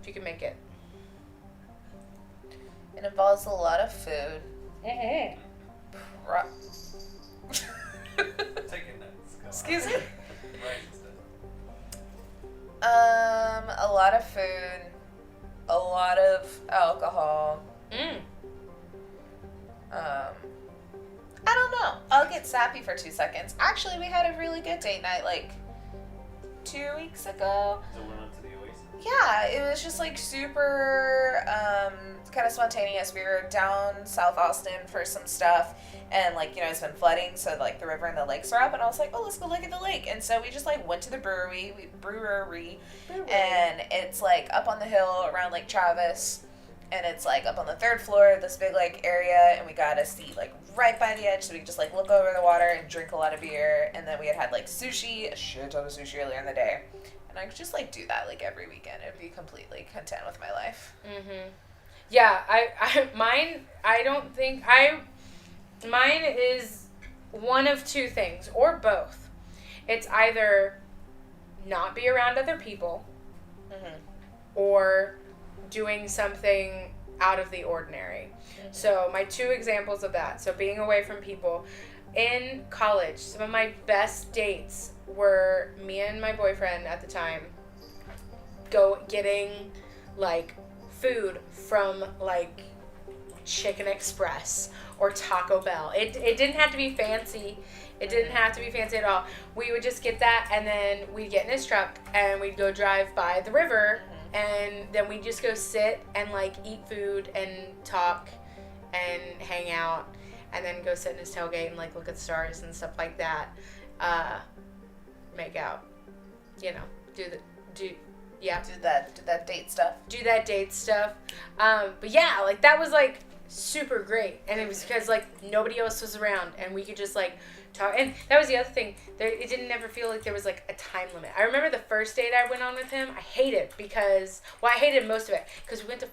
If you can make it. It involves a lot of food. Excuse me? A lot of food, a lot of alcohol. I don't know. I'll get sappy for 2 seconds. Actually, we had a really good date night, like, 2 weeks ago. So we went to the Oasis? Yeah, it was just, like, super, kind of spontaneous. We were down South Austin for some stuff, and, like, it's been flooding, so, like, the river and the lakes are up, and I was like, oh, let's go look at the lake. And so we just, like, went to the brewery, and it's, like, up on the hill around Lake Travis, and it's, like, up on the 3rd floor, this big, like, area, and we got a seat, like, right by the edge, so we could just, like, look over the water and drink a lot of beer, and then we had, like, sushi, a shit ton of sushi earlier in the day, and I could just, like, do that, like, every weekend. It'd be completely content with my life. Yeah, mine is one of two things, or both. It's either not be around other people, or doing something out of the ordinary. So my two examples of that. So being away from people. In college, some of my best dates were me and my boyfriend at the time getting, like, food from, like, Chicken Express or Taco Bell. It didn't have to be fancy. It didn't have to be fancy at all. We would just get that, and then we'd get in his truck, and we'd go drive by the river, and then we'd just go sit and, like, eat food and talk and hang out, and then go sit in his tailgate and, like, look at stars and stuff like that. Make out. Do that date stuff. But yeah, like, that was, like, super great. And it was because, like, nobody else was around, and we could just, like, talk. And that was the other thing. It didn't ever feel like there was, like, a time limit. I remember the first date I went on with him, I hated most of it, because we went to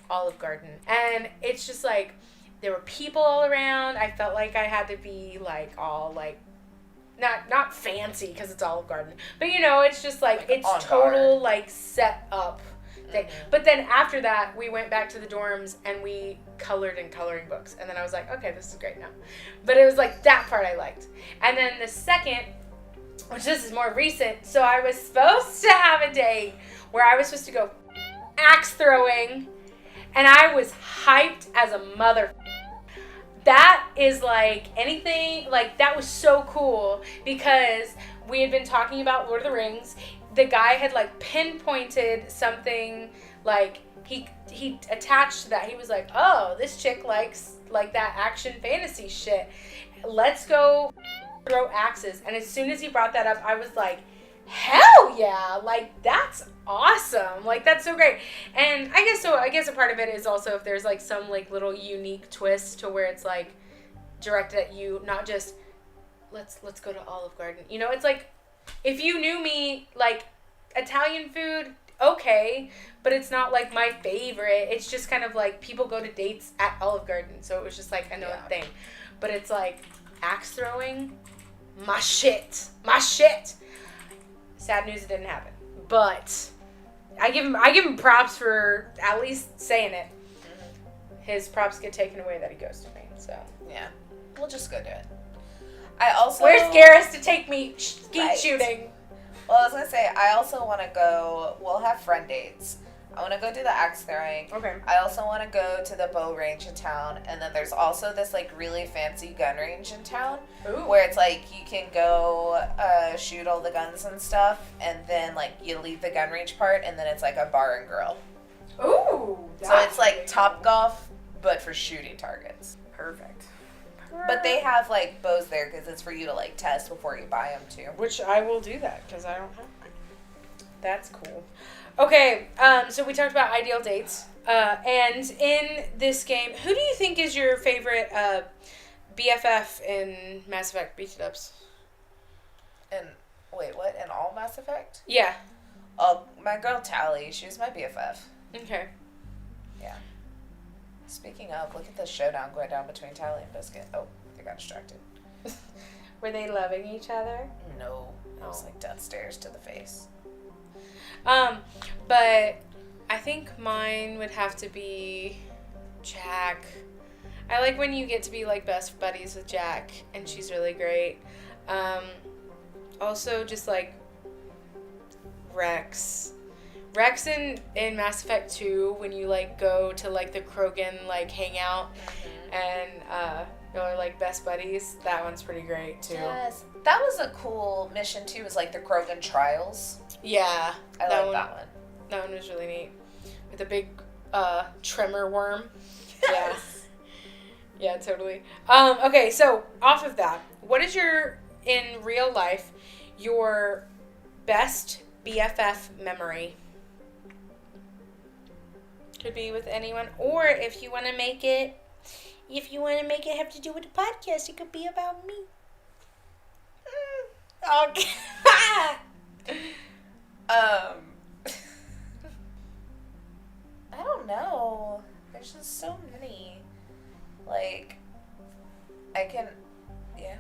Olive Garden. And it's just, like, there were people all around. I felt like I had to be, like, all, like, not fancy because it's Olive Garden, but it's just like, it's total, like, set up thing. But then after that, we went back to the dorms and we colored in coloring books. And then I was like, okay, this is great now. But it was like that part I liked. And then the second, which this is more recent, so I was supposed to have a date where I was supposed to go axe throwing, and I was hyped as a mother. That is like anything, like that was so cool because we had been talking about Lord of the Rings. The guy had like pinpointed something, like he attached to that. He was like, oh, this chick likes like that action fantasy shit. Let's go throw axes. And as soon as he brought that up, I was like, hell yeah, like that's awesome, like that's so great. And I guess a part of it is also if there's like some like little unique twist to where it's like directed at you, not just let's go to Olive Garden, you know. It's like if you knew me, like Italian food, okay, but it's not like my favorite. It's just kind of like people go to dates at Olive Garden, so it was just like a known thing. But it's like axe throwing, my shit. Sad news, it didn't happen. But I give him props for at least saying it. His props get taken away that he goes to me. So Yeah, we'll just go do it. I also... Where's Garrus to take me skeet shooting? Well, I was going to say, I also want to go... We'll have friend dates. I want to go do the axe throwing. Okay. I also want to go to the bow range in town. And then there's also this, like, really fancy gun range in town. Ooh. Where it's, like, you can go shoot all the guns and stuff. And then, like, you leave the gun range part. And then it's, like, a bar and grill. Ooh. So it's, like, Top Golf, but for shooting targets. Perfect. But they have, like, bows there because it's for you to, like, test before you buy them, too. Which I will do that because I don't have one. That's cool. Okay, so we talked about ideal dates. And in this game, who do you think is your favorite BFF in Mass Effect? Beat it ups. And, wait, what? In all Mass Effect? Yeah. Oh, my girl Tally. She was my BFF. Okay. Yeah. Speaking of, look at the showdown going down between Tally and Biscuit. Oh, they got distracted. Were they loving each other? No. It was like death stares to the face. But I think mine would have to be Jack. I like when you get to be like best buddies with Jack, and she's really great. Also just like Rex in Mass Effect 2, when you like go to like the Krogan like hangout and you're like best buddies, that one's pretty great too. Yes. That was a cool mission too, was like the Krogan Trials. Yeah. I like that one. That one was really neat. With a big tremor worm. Yes. Yeah, totally. Okay, so off of that, what is in real life, your best BFF memory? Could be with anyone, or if you want to make it have to do with the podcast, it could be about me. Okay. I don't know. There's just so many. Like, I can, yeah.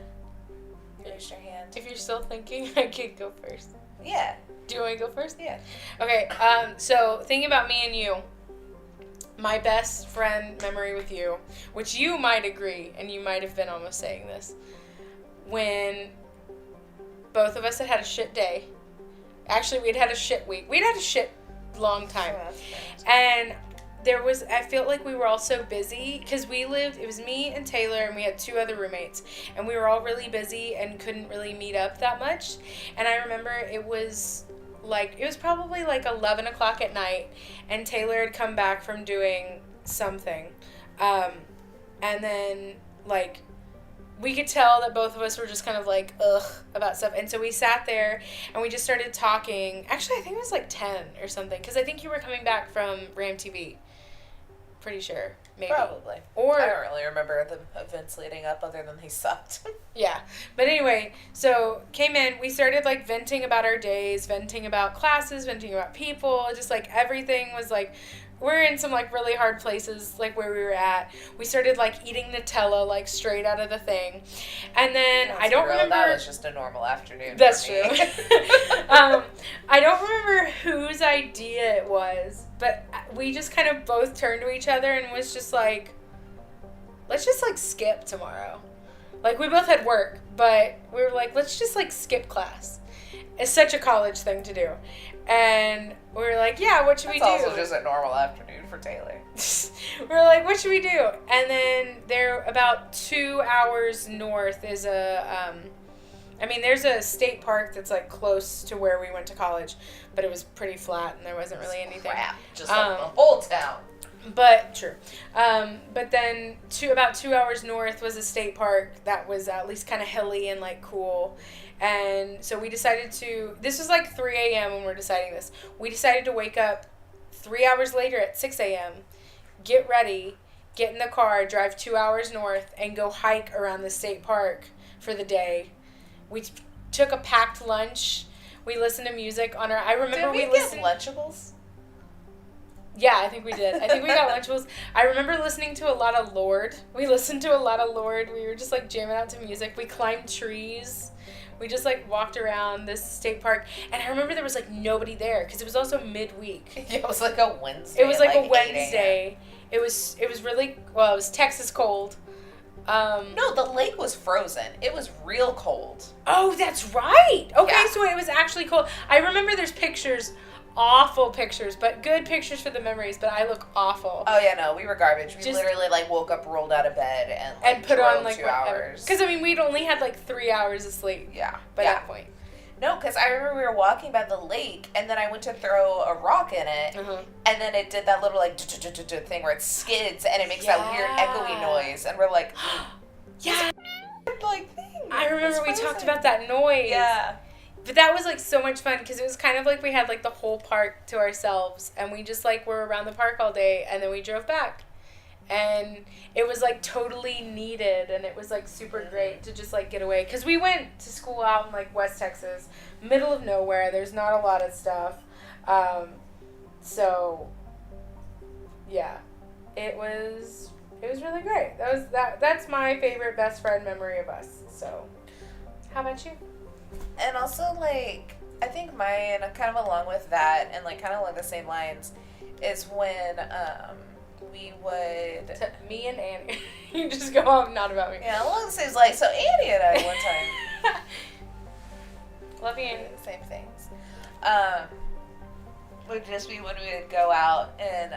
You raise your hand. If you're still thinking, I could go first. Yeah. Do you want to go first? Yeah. Okay, so thinking about me and you, my best friend memory with you, which you might agree, and you might have been almost saying this, when both of us had a shit day. Actually, we'd had a shit week. We'd had a shit long time. And I felt like we were all so busy because it was me and Taylor, and we had two other roommates, and we were all really busy and couldn't really meet up that much. And I remember it was probably like 11 o'clock at night, and Taylor had come back from doing something. And then like we could tell that both of us were just kind of like, ugh, about stuff. And so we sat there and we just started talking. Actually, I think it was like 10 or something, because I think you were coming back from Ram TV. Pretty sure. Maybe. Probably. Or I don't really remember the events leading up other than they sucked. Yeah. But anyway, so came in, we started like venting about our days, venting about classes, venting about people, just like everything was like we're in some like really hard places, like where we were at. We started like eating Nutella like straight out of the thing, and then I don't remember. That was just a normal afternoon. That's for me. true. I don't remember whose idea it was, but we just kind of both turned to each other and was just like, let's just like skip tomorrow. Like we both had work, but we were like, let's just like skip class. It's such a college thing to do. And we were like, yeah, what should we do? It's also just a normal afternoon for Taylor. We were like, what should we do? And then there, about 2 hours north is there's a state park that's like close to where we went to college, but it was pretty flat and there wasn't really anything. Crap, just like the whole town. But true. But then about 2 hours north was a state park that was at least kind of hilly and like cool. And so we decided this was like 3 a.m. when we were deciding this. We decided to wake up 3 hours later at 6 a.m., get ready, get in the car, drive 2 hours north, and go hike around the state park for the day. We took a packed lunch. We listened to music on our... I remember Did we get Lunchables? Yeah, I think we did. I think we got Lunchables. I remember listening to a lot of Lorde. We listened to a lot of Lorde. We were just like jamming out to music. We climbed trees. We just like walked around this state park, and I remember there was like nobody there because it was also midweek. It was like a Wednesday. It was like a Wednesday. It was really it was Texas cold. No, the lake was frozen. It was real cold. Oh, that's right. Okay, Yeah. so it was actually cold. I remember there's pictures. Awful pictures, but good pictures for the memories, but I look awful. Oh yeah, no, we were garbage. We literally like woke up, rolled out of bed, and put on like 2 hours. Because we'd only had like 3 hours of sleep. Yeah. By that point. No, because I remember we were walking by the lake, and then I went to throw a rock in it, and then it did that little like thing where it skids and it makes that weird echoey noise, and we're like, yeah, like thing. I remember we talked about that noise. Yeah. But that was like so much fun because it was kind of like we had like the whole park to ourselves, and we just like were around the park all day, and then we drove back, and it was like totally needed, and it was like super great to just like get away because we went to school out in like West Texas, middle of nowhere. There's not a lot of stuff, so yeah, it was really great. That's my favorite best friend memory of us. So, how about you? And also, like, I think mine, kind of along with that, and, like, kind of along the same lines, is when, we would... Me and Annie. You just go off, not about me. Yeah, along the same lines. So, Annie and I, one time... Love you, Annie. Same things. Would just be when we would go out and,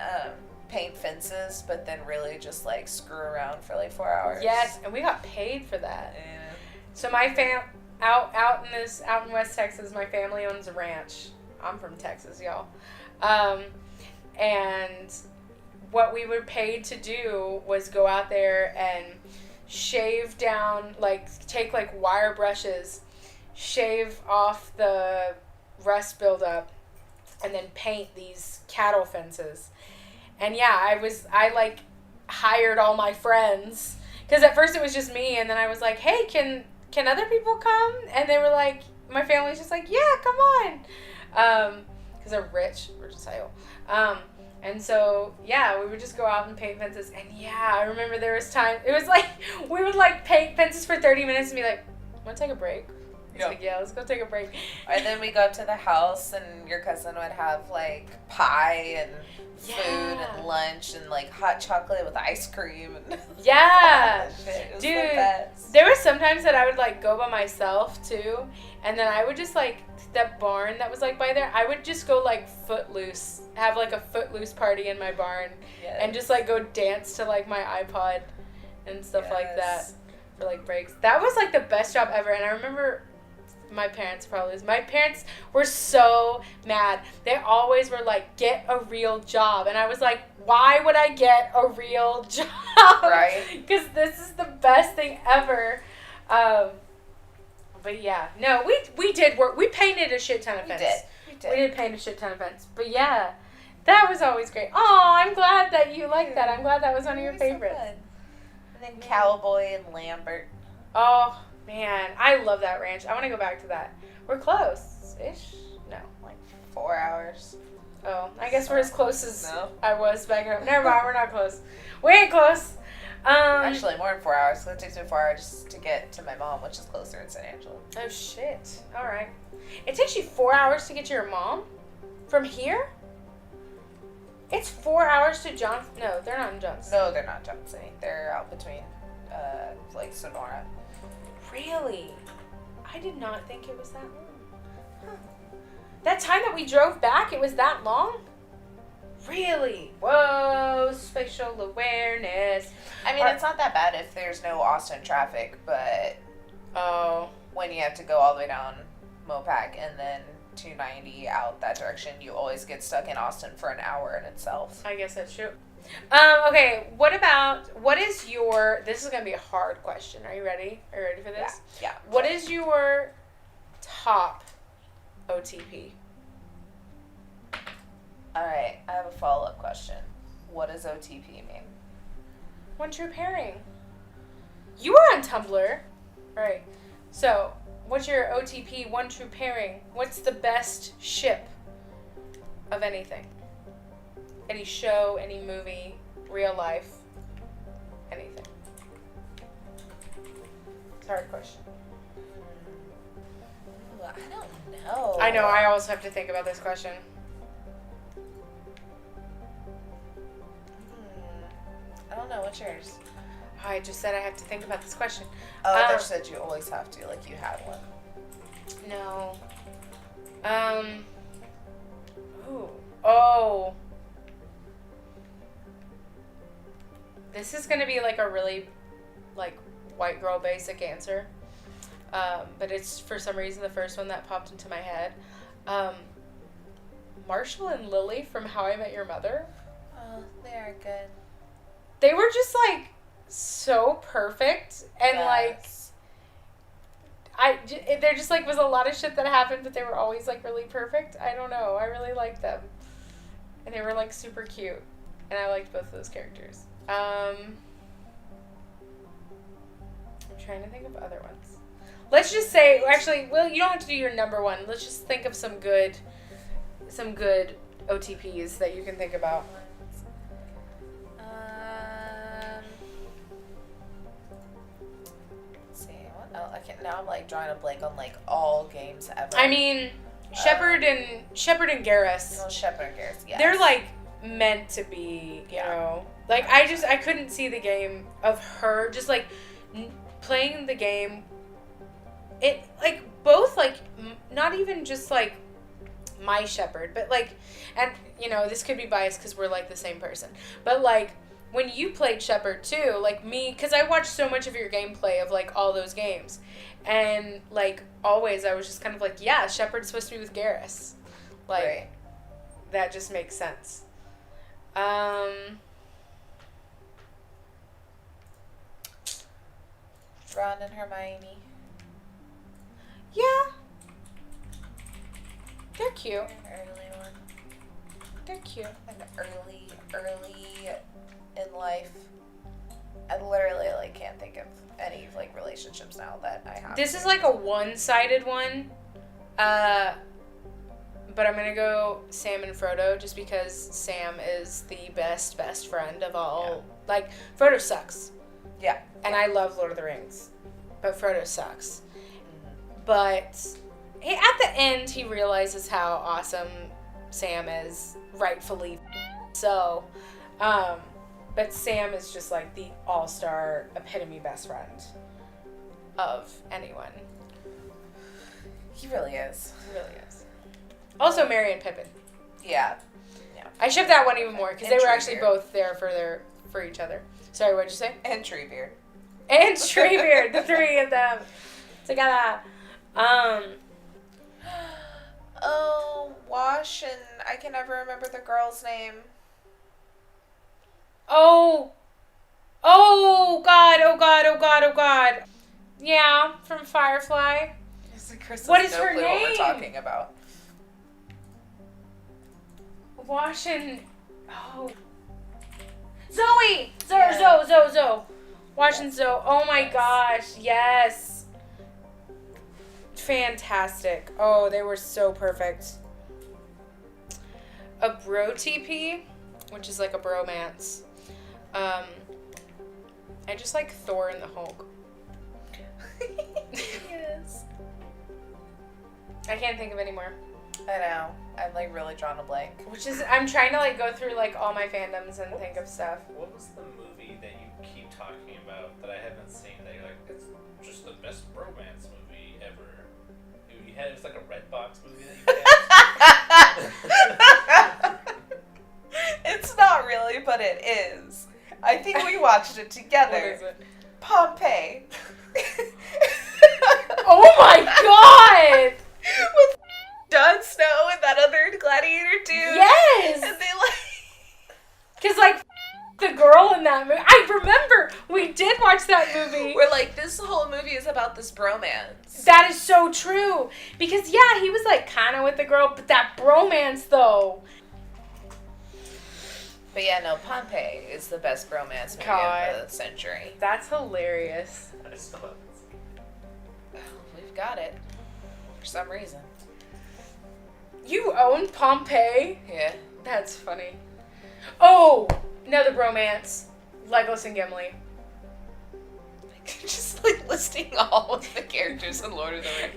paint fences, but then really just, like, screw around for, like, 4 hours. Yes, and we got paid for that. Yeah. So my out in West Texas, my family owns a ranch. I'm from Texas, y'all. And what we were paid to do was go out there and shave down, like take like wire brushes, shave off the rust buildup, and then paint these cattle fences. And yeah, I like hired all my friends because at first it was just me, and then I was like, hey, can other people come? And they were like, my family's just like, yeah, come on. Because they're rich. We're just hell. And so, yeah, we would just go out and paint fences. And yeah, I remember there was time. It was like, we would like paint fences for 30 minutes and be like, want to take a break? It's like, yeah, let's go take a break. And then we go up to the house and your cousin would have like pie and food and lunch and like hot chocolate with ice cream. And yeah. It was Dude, the best. there were sometimes that I would like go by myself too. And then I would just like, that barn that was like by there, I would just go like footloose, have like a footloose party in my barn and just like go dance to like my iPod and stuff like that for like breaks. That was like the best job ever. And I remember my parents were so mad. They always were like, get a real job. And I was like, why would I get a real job? Right. Because this is the best thing ever. But yeah, no, we did work. We painted a shit ton of fence. We did paint a shit ton of fence. But yeah, that was always great. Oh, I'm glad that you liked that. I'm glad that was one of your favorites. So and then Cowboy and Lambert. Oh, man, I love that ranch. I want to go back to that. We're close-ish. No. Like 4 hours. Oh, I guess we're as close as No. I was back home. Never mind, we're not close. We ain't close. Actually, more than 4 hours. So it takes me 4 hours just to get to my mom, which is closer in San Angelo. Oh shit. All right. It takes you 4 hours to get to your mom from here. It's 4 hours to Johnson. No, they're not in Johnson. No, they're not Johnson. They're out between, like Sonora. Really? I did not think it was that long. Huh. That time that we drove back, it was that long? Really? Whoa, spatial awareness. I mean, it's not that bad if there's no Austin traffic, but when you have to go all the way down Mopac and then 290 out that direction, you always get stuck in Austin for an hour in itself. I guess that's true. Okay, what is your, this is going to be a hard question. Are you ready? Are you ready for this? Yeah. What is your top OTP? Alright, I have a follow-up question. What does OTP mean? One true pairing. You were on Tumblr. Right. So, what's your OTP, one true pairing? What's the best ship of anything? Any show, any movie, real life, anything. It's a hard question. Ooh, I don't know. I know, I always have to think about this question. I don't know. What's yours? I just said I have to think about this question. Oh, I thought you said you always have to, like you had one. No. Ooh. Oh. This is gonna be like a really, like, white girl basic answer. But it's for some reason the first one that popped into my head. Marshall and Lily from How I Met Your Mother. Oh, they are good. They were just like so perfect and there just like was a lot of shit that happened, but they were always like really perfect. I don't know. I really liked them, and they were like super cute, and I liked both of those characters. I'm trying to think of other ones. Let's just say, actually, well, you don't have to do your number one. Let's just think of some good OTPs that you can think about. Now I'm like drawing a blank on like all games ever. I mean, Shepard and Garrus. Well, Shepard and Garrus, yes. They're like meant to be, you know. Like I couldn't see the game of her just like playing the game. It like both like not even just like my Shepard, but like, and you know this could be biased because we're like the same person, but like. When you played Shepard too, like me, because I watched so much of your gameplay of like all those games, and like always I was just kind of like, yeah, Shepard's supposed to be with Garrus, like right. That just makes sense. Ron and Hermione. Yeah, they're cute. An early one. They're cute. An early in life. I literally like can't think of any like relationships now that I have. This is like a one-sided one, but I'm gonna go Sam and Frodo just because Sam is the best friend of all. Yeah. Like Frodo sucks. Yeah. And I love Lord of the Rings, but Frodo sucks. Mm-hmm. But at the end, he realizes how awesome Sam is, rightfully so. But Sam is just like the all-star epitome best friend of anyone. He really is. He really is. Also, Merry and Pippin. Yeah. I ship that one even more because they were actually both there for each other. Sorry, what'd you say? And Treebeard. And Treebeard, the three of them together. Oh, Wash and I can never remember the girl's name. Oh God. Yeah, from Firefly. What is her name? What we're talking about. Wash and Zoe. Zoe. Wash and Zoe. Oh my gosh, yes. Fantastic. Oh, they were so perfect. a bro TP, which is like a bromance. I just like Thor and the Hulk. Yes. I can't think of any more. I know. I'm like really drawn a blank. Which is, I'm trying to like go through like all my fandoms and think of stuff. What was the movie that you keep talking about that I haven't seen that you're like, it's just the best romance movie ever? It was like a Redbox movie that you had. It's not really, but it is. I think we watched it together. What is it? Pompeii. Oh my god! With Jon Snow and that other gladiator dude. Yes! And they like... Because like, the girl in that movie, I remember we did watch that movie. We're like, this whole movie is about this bromance. That is so true. Because yeah, he was like kind of with the girl, but that bromance though. But yeah, no, Pompeii is the best bromance movie of the century. That's hilarious. I still haven't seen it. We've got it. For some reason. You own Pompeii? Yeah. That's funny. Oh, another bromance. Legolas and Gimli. Just like listing all of the characters in Lord of the Rings.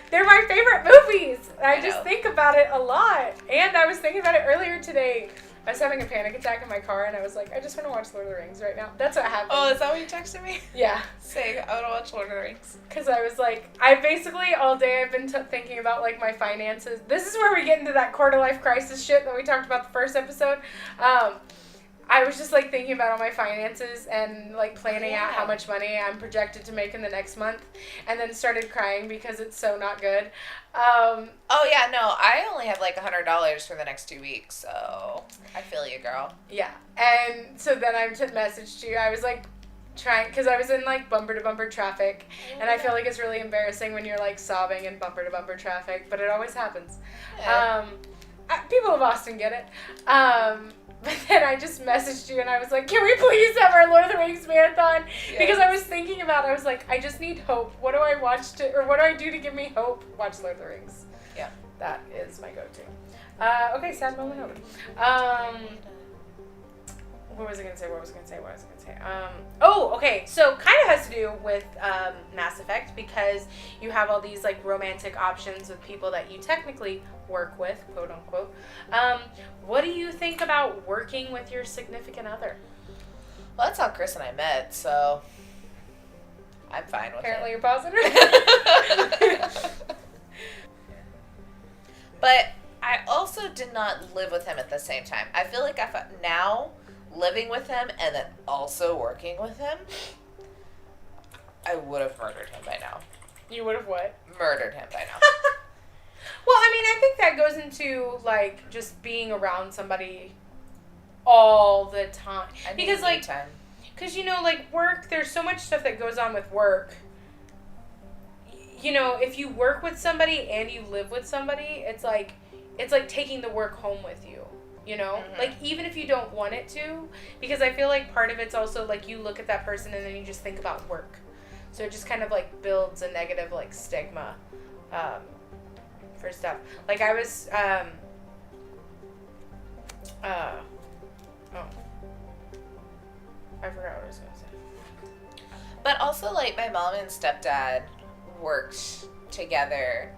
They're my favorite movies. I just know. think about it a lot. And I was thinking about it earlier today. I was having a panic attack in my car, and I was like, I just want to watch Lord of the Rings right now. That's what happened. Oh, is that what you texted me? Yeah. Say, I want to watch Lord of the Rings. Because I was like, I basically all day I've been thinking about like my finances. This is where we get into that quarter life crisis shit that we talked about the first episode. I was just like thinking about all my finances and like planning out how much money I'm projected to make in the next month, and then started crying because it's so not good. Oh yeah, no, I only have like $100 for the next 2 weeks, so I feel you, girl. Yeah, and so then I messaged you. I was like trying, because I was in like bumper to bumper traffic, and I feel like it's really embarrassing when you're like sobbing in bumper to bumper traffic, but it always happens. Yeah. People of Austin get it. But then I just messaged you and I was like, can we please have our Lord of the Rings marathon? Yes. Because I was thinking about it. I was like, I just need hope. What do I watch or what do I do to give me hope? Watch Lord of the Rings. Yeah. That is my go-to. Okay, sad moment over. What was I going to say? Oh, okay. So kind of has to do with Mass Effect, because you have all these like romantic options with people that you technically work with, quote unquote. What do you think about working with your significant other? Well, that's how Chris and I met, so I'm fine with Apparently it. you're positive. But I also did not live with him at the same time. I feel like if now living with him and then also working with him, I would have murdered him by now. You would have what? Murdered him by now. Well, I mean, I think that goes into like just being around somebody all the time. Because like, time. because you know, like work, there's so much stuff that goes on with work. You know, if you work with somebody and you live with somebody, it's like taking the work home with you. You know, like even if you don't want it to, because I feel like part of it's also like you look at that person and then you just think about work. So it just kind of like builds a negative like stigma for stuff. Like I was, I forgot what I was going to say. But also, like, my mom and stepdad worked together,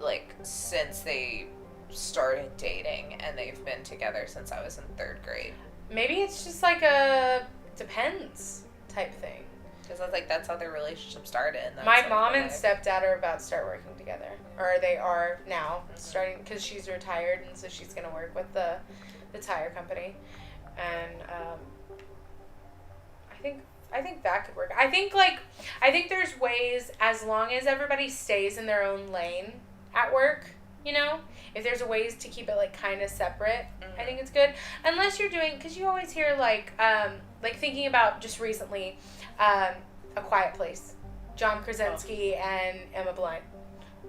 like, since they started dating, and they've been together since I was in 3rd grade. Maybe it's just like a depends type thing. Because I was like, that's how their relationship started. And My mom and stepdad are about to start working together. Or they are now starting, because she's retired, and so she's going to work with the tire company. And I think that could work. I think there's ways, as long as everybody stays in their own lane at work, you know? If there's a ways to keep it like kind of separate, I think it's good. Unless you're doing, because you always hear like thinking about just recently, A Quiet Place, John Krasinski and Emily Blunt,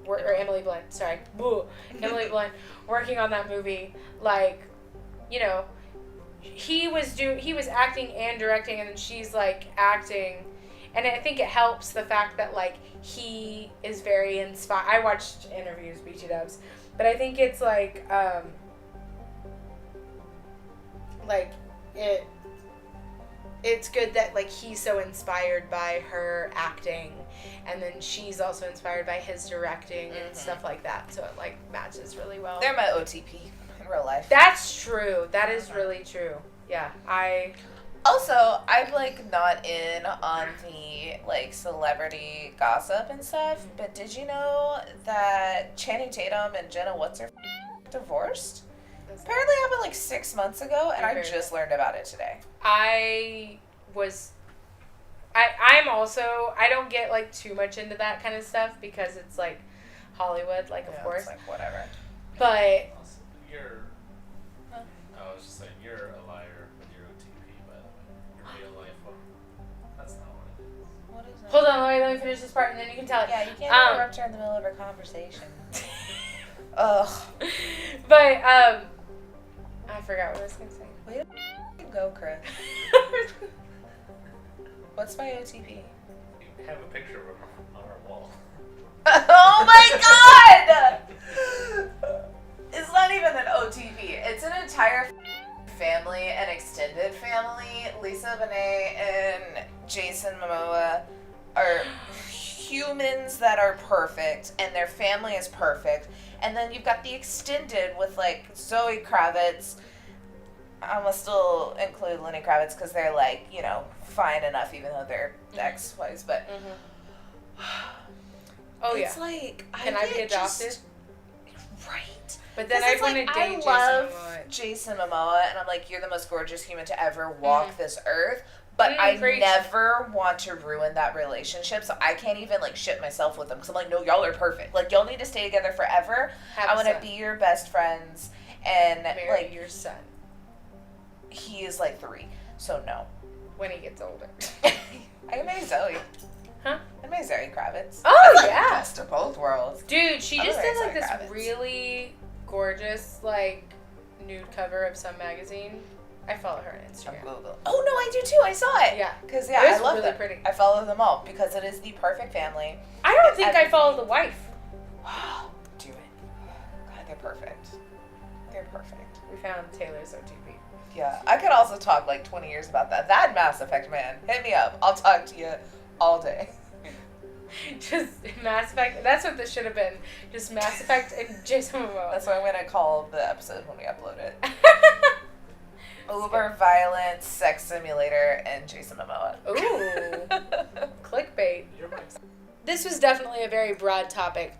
Emily Blunt working on that movie. Like, you know, he was acting and directing, and then she's like acting, and I think it helps the fact that like he is very inspired. I watched interviews, BT Dubs, but I think it's like like, it's good that, like, he's so inspired by her acting, and then she's also inspired by his directing and stuff like that, so it, like, matches really well. They're my OTP in real life. That's true. That is really true. Yeah, Also, I'm, like, not in on the, like, celebrity gossip and stuff, but did you know that Channing Tatum and Jenna divorced? Apparently happened, like, 6 months ago, and I just learned about it today. I'm also, I don't get, like, too much into that kind of stuff because it's, like, Hollywood, like, of course. It's like, whatever. But... I was just saying, you're a liar with your OTP, by the way. Your real life one. That's not what it is. What is that? Hold on, let me finish this part and then you can tell it. Yeah, you can't interrupt her in the middle of her conversation. Ugh. But, I forgot what I was going to say. Way to go, Chris. What's my OTP? You have a picture of her on our wall. Oh my god! It's not even an OTP. It's an entire family, an extended family. Lisa Bonet and Jason Momoa are humans that are perfect, and their family is perfect. And then you've got the extended with, like, Zoe Kravitz. I'm gonna still include Lenny Kravitz because they're, like, you know, fine enough even though they're ex-wives, but it's like, can I be adopted? Right. But then I want to date Jason Momoa. Jason Momoa, and I'm like, you're the most gorgeous human to ever walk this earth. But I never want to ruin that relationship, so I can't even, like, shit myself with them. Because I'm like, no, y'all are perfect. Like, y'all need to stay together forever. I want to be your best friends. And, marry like, your son. He is, like, 3, so no. When he gets older. I can marry Zoe. Huh? I can marry Zoe Kravitz. Oh, That's, like, yeah. best of both worlds. Dude, she just did, like, this Kravitz. really gorgeous, like, nude cover of some magazine. I follow her on Instagram. Oh, no, I do too. I saw it. Yeah. Because, It I was love really them. pretty. I follow them all because it is the perfect family. I don't think I follow the wife. Do it. God, they're perfect. They're perfect. We found Taylor's OTP. Yeah, I could also talk like 20 years about that. That Mass Effect, man. Hit me up. I'll talk to you all day. Just Mass Effect. That's what this should have been. Just Mass Effect and Jason Momoa. That's what I'm going to call the episode when we upload it. Uber Violence, Sex Simulator, and Jason Momoa. Ooh. Clickbait. This was definitely a very broad topic.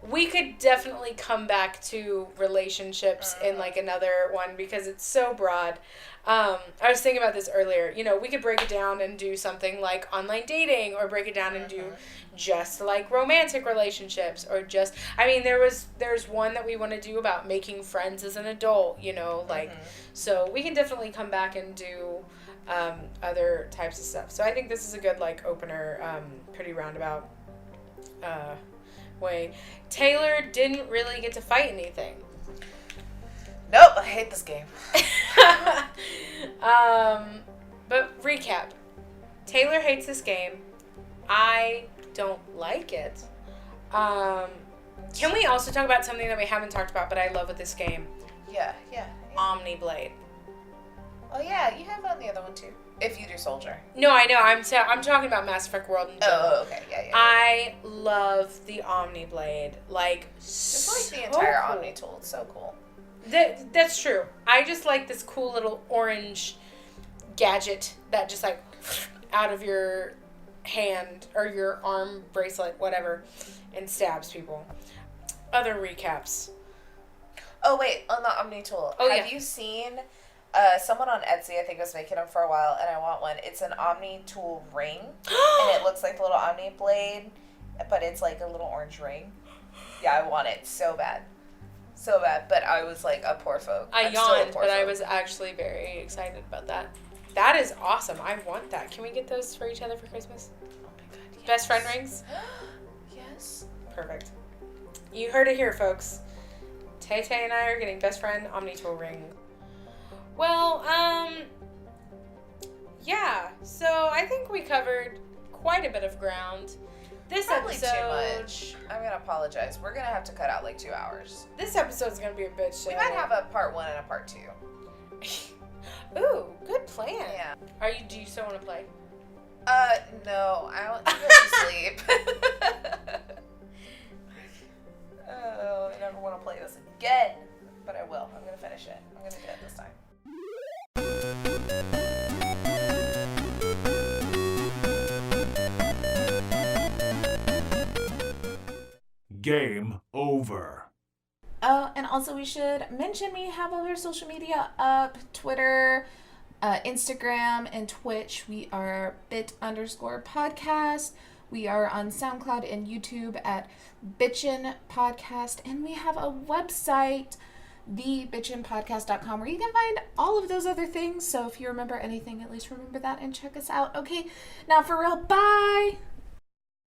We could definitely come back to relationships in, like, another one because it's so broad. I was thinking about this earlier. You know, we could break it down and do something like online dating, or break it down and do just, like, romantic relationships, or just, I mean, there's one that we want to do about making friends as an adult, you know, like, so we can definitely come back and do other types of stuff. So I think this is a good, like, opener, pretty roundabout way. Taylor didn't really get to fight anything. Nope, I hate this game. But recap. Taylor hates this game. I don't like it. Can we also talk about something that we haven't talked about, but I love with this game? Yeah. Omniblade. Oh, yeah, you have on the other one, too. If you do Soldier. No, I know. I'm talking about Mass Effect World in general. Oh, okay. Yeah. I love the Omniblade. Like, just like the entire Omni tool. It's so cool. That's true. I just like this cool little orange gadget that just, like, out of your hand or your arm bracelet, whatever, and stabs people. Other recaps. Oh, wait. On the Omni tool. Oh, Have you seen... someone on Etsy, I think, was making them for a while, and I want one. It's an Omni tool ring, and it looks like the little Omni blade, but it's like a little orange ring. Yeah, I want it so bad. So bad, but I was like a poor folk. I yawned, but I was actually very excited about that. That is awesome. I want that. Can we get those for each other for Christmas? Oh my god, yes. Best friend rings? Yes. Perfect. You heard it here, folks. Tay-Tay and I are getting best friend Omni tool ring. Well, yeah, so I think we covered quite a bit of ground. This Probably episode... too much. I'm going to apologize. We're going to have to cut out like 2 hours. This episode's going to be a bitch show. We might have a part 1 and a part 2. Ooh, good plan. Yeah. Do you still want to play? No, I want to go to sleep. Oh, I never want to play this again. But I will. I'm gonna finish it. I'm gonna do it this time. Game over. Oh, and also we should mention we have all our social media up. Twitter, Instagram, and Twitch. We are bit_podcast. We are on SoundCloud and YouTube at Bitchin Podcast. And we have a website, thebitchinpodcast.com, where you can find all of those other things. So if you remember anything, at least remember that and check us out. Okay, now for real, bye!